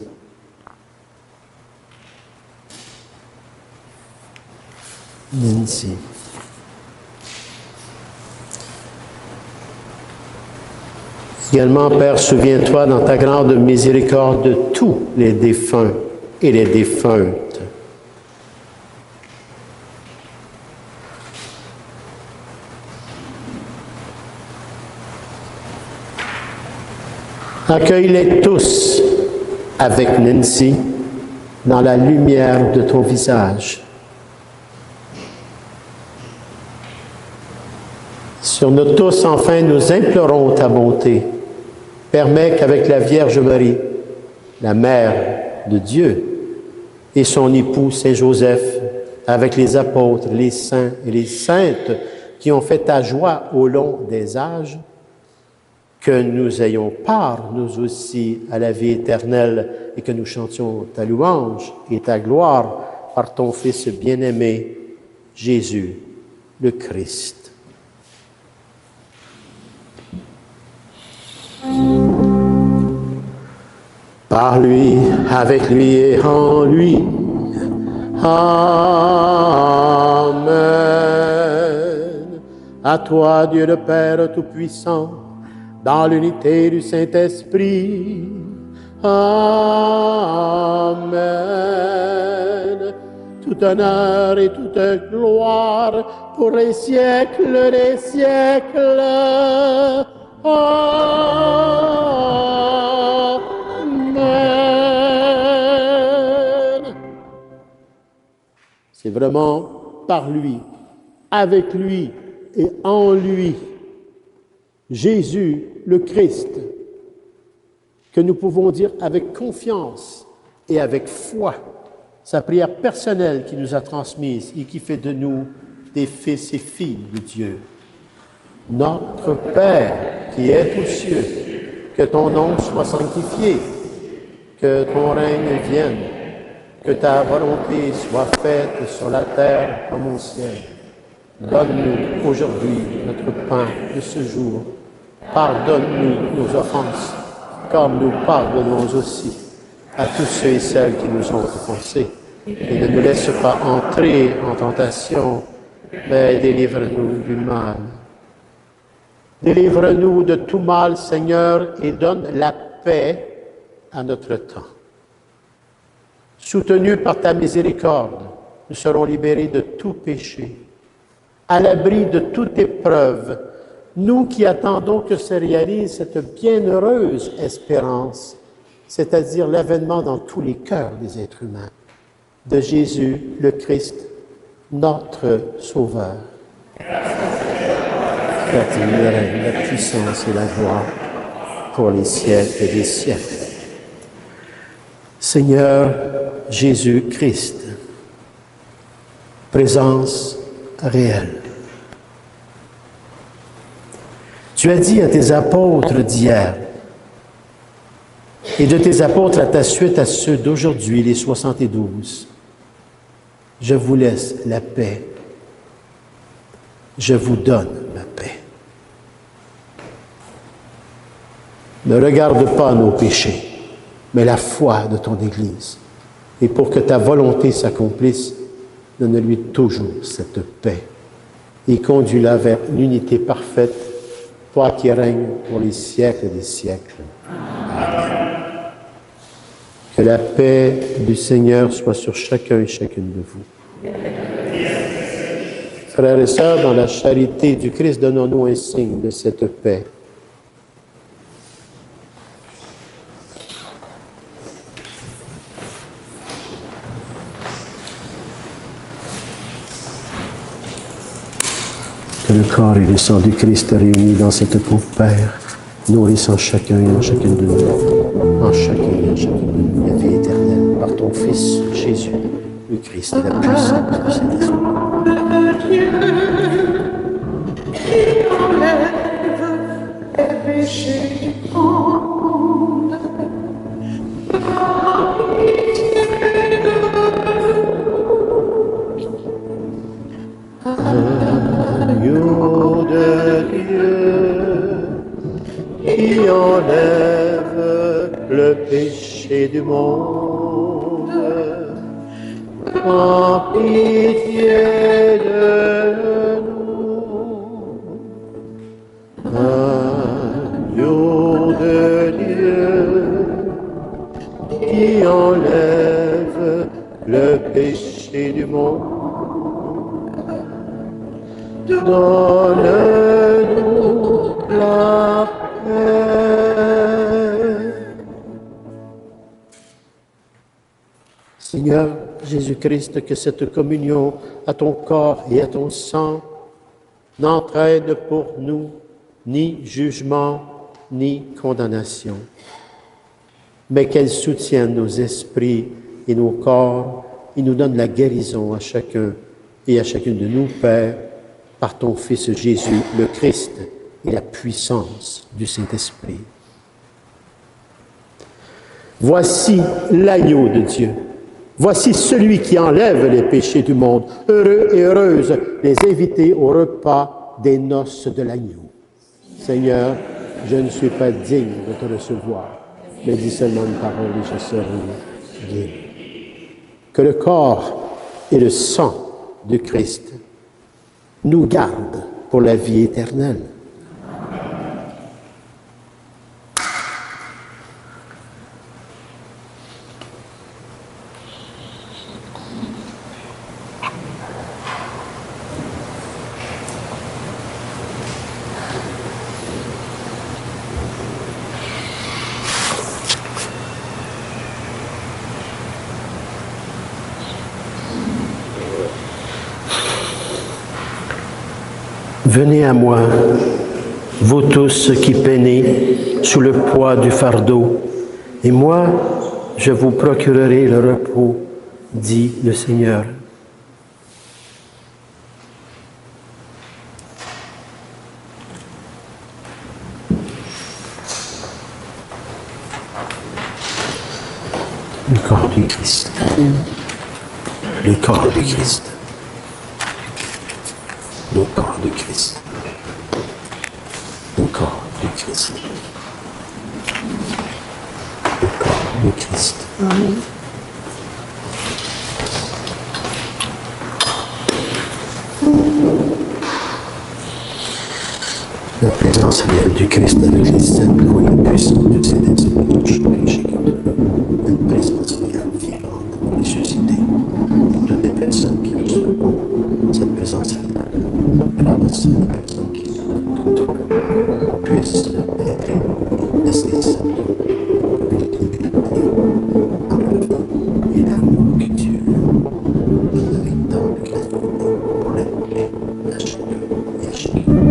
Nancy. Également, Père, souviens-toi dans ta grande miséricorde de tous les défunts et les défuntes. Accueille-les tous avec Nancy dans la lumière de ton visage. Sur nous tous, enfin, nous implorons ta bonté. Permets qu'avec la Vierge Marie, la Mère de Dieu, et son époux Saint Joseph, avec les apôtres, les saints et les saintes qui ont fait ta joie au long des âges, que nous ayons part, nous aussi, à la vie éternelle et que nous chantions ta louange et ta gloire par ton Fils bien-aimé, Jésus, le Christ. Par lui, avec lui et en lui. Amen. À toi, Dieu le Père Tout-Puissant, dans l'unité du Saint-Esprit. Amen. Tout honneur et toute gloire pour les siècles des siècles. Amen. C'est vraiment par lui, avec lui et en lui, Jésus, le Christ, que nous pouvons dire avec confiance et avec foi, sa prière personnelle qui nous a transmise et qui fait de nous des fils et filles de Dieu. Notre Père qui es aux cieux, que ton nom soit sanctifié, que ton règne vienne, que ta volonté soit faite sur la terre comme au ciel. Donne-nous aujourd'hui notre pain de ce jour. Pardonne-nous nos offenses, comme nous pardonnons aussi à tous ceux et celles qui nous ont offensés. Et ne nous laisse pas entrer en tentation, mais délivre-nous du mal. Délivre-nous de tout mal, Seigneur, et donne la paix à notre temps. Soutenus par ta miséricorde, nous serons libérés de tout péché, à l'abri de toute épreuve, nous qui attendons que se réalise cette bienheureuse espérance, c'est-à-dire l'avènement dans tous les cœurs des êtres humains, de Jésus, le Christ, notre Sauveur. La puissance et la gloire pour les siècles des siècles. Seigneur Jésus-Christ, présence réelle. Tu as dit à tes apôtres d'hier et de tes apôtres à ta suite à ceux d'aujourd'hui, les 72, je vous laisse la paix, je vous donne la paix. Ne regarde pas nos péchés, mais la foi de ton Église. Et pour que ta volonté s'accomplisse, donne-lui toujours cette paix. Et conduis-la vers l'unité parfaite, toi qui règnes pour les siècles des siècles. Amen. Que la paix du Seigneur soit sur chacun et chacune de vous. Frères et sœurs, dans la charité du Christ, donnons-nous un signe de cette paix. Que le corps et le sang du Christ réunis dans cette coupe, Père, nourrissant chacun et en chacune de nous, en chacun et en chacune de nous, la vie éternelle, par ton Fils Jésus, le Christ et la puissance du Saint-Esprit. Dieu qui enlève les péchés du monde. Agneau de Dieu qui enlève le péché du monde, prends pitié de nous. Agneau de Dieu qui enlève le péché du monde, donne-nous la paix. Seigneur Jésus-Christ, que cette communion à ton corps et à ton sang n'entraîne pour nous ni jugement ni condamnation, mais qu'elle soutienne nos esprits et nos corps et nous donne la guérison à chacun et à chacune de nous, Père, par ton Fils Jésus, le Christ, et la puissance du Saint-Esprit. Voici l'agneau de Dieu. Voici celui qui enlève les péchés du monde. Heureux et heureuses les invités au repas des noces de l'agneau. Seigneur, je ne suis pas digne de te recevoir, mais dis seulement une parole et je serai guéri. Que le corps et le sang du Christ nous gardent pour la vie éternelle. Venez à moi, vous tous qui peinez sous le poids du fardeau, et moi, je vous procurerai le repos, dit le Seigneur. Le corps du Christ. Le corps du Christ. Le corps du Christ. Le corps du Christ. Le corps du Christ. Amen. La présence réelle du Christ avec les sept lois puissantes de ses esprits, une présence réelle vivante, ressuscitée, pour toutes les personnes qui recevront cette présence réelle, grâce à la personne qui puisse être nécessaire et l'amour que Dieu avec tant de gratuité pour la paix à chacun et à chacun.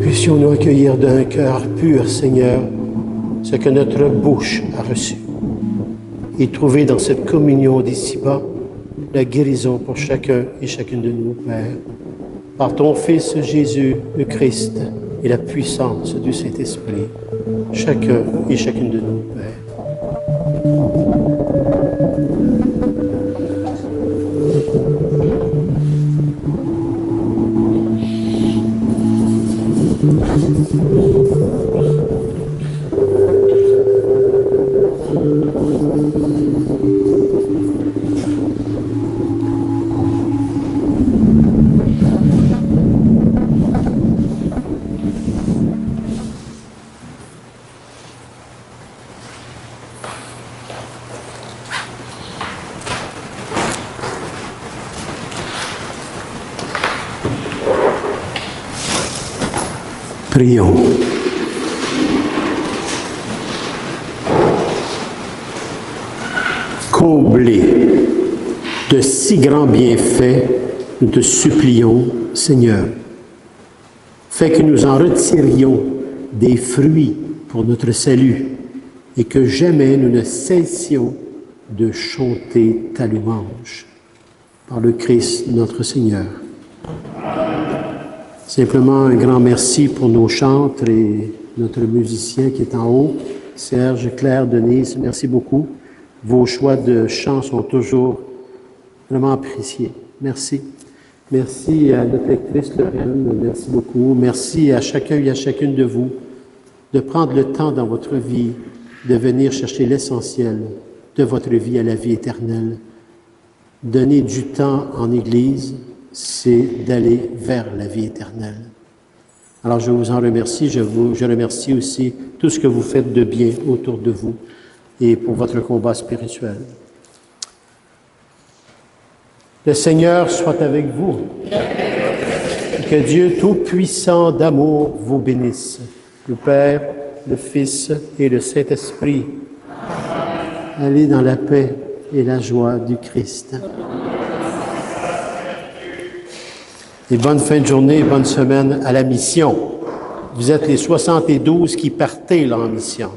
Puissions-nous accueillir d'un cœur pur, Seigneur, ce que notre bouche a reçu, et trouver dans cette communion d'ici-bas la guérison pour chacun et chacune de nous, Père, par ton Fils Jésus, le Christ, et la puissance du Saint-Esprit, chacun et chacune de nous, Père. Prions. Comblé de si grands bienfaits, nous te supplions, Seigneur, fais que nous en retirions des fruits pour notre salut et que jamais nous ne cessions de chanter ta louange. Par le Christ notre Seigneur. Simplement un grand merci pour nos chantres et notre musicien qui est en haut, Serge, Claire, Denise, merci beaucoup. Vos choix de chants sont toujours vraiment appréciés. Merci. Merci à notre lectrice Lorraine, merci beaucoup. Merci à chacun et à chacune de vous de prendre le temps dans votre vie de venir chercher l'essentiel de votre vie à la vie éternelle. Donner du temps en Église, c'est d'aller vers la vie éternelle. Alors je vous en remercie, je remercie aussi tout ce que vous faites de bien autour de vous et pour votre combat spirituel. Le Seigneur soit avec vous. Que Dieu Tout-Puissant d'amour vous bénisse, le Père, le Fils et le Saint-Esprit. Allez dans la paix et la joie du Christ. Et bonne fin de journée et bonne semaine à la mission. Vous êtes les 72 qui partez là en mission.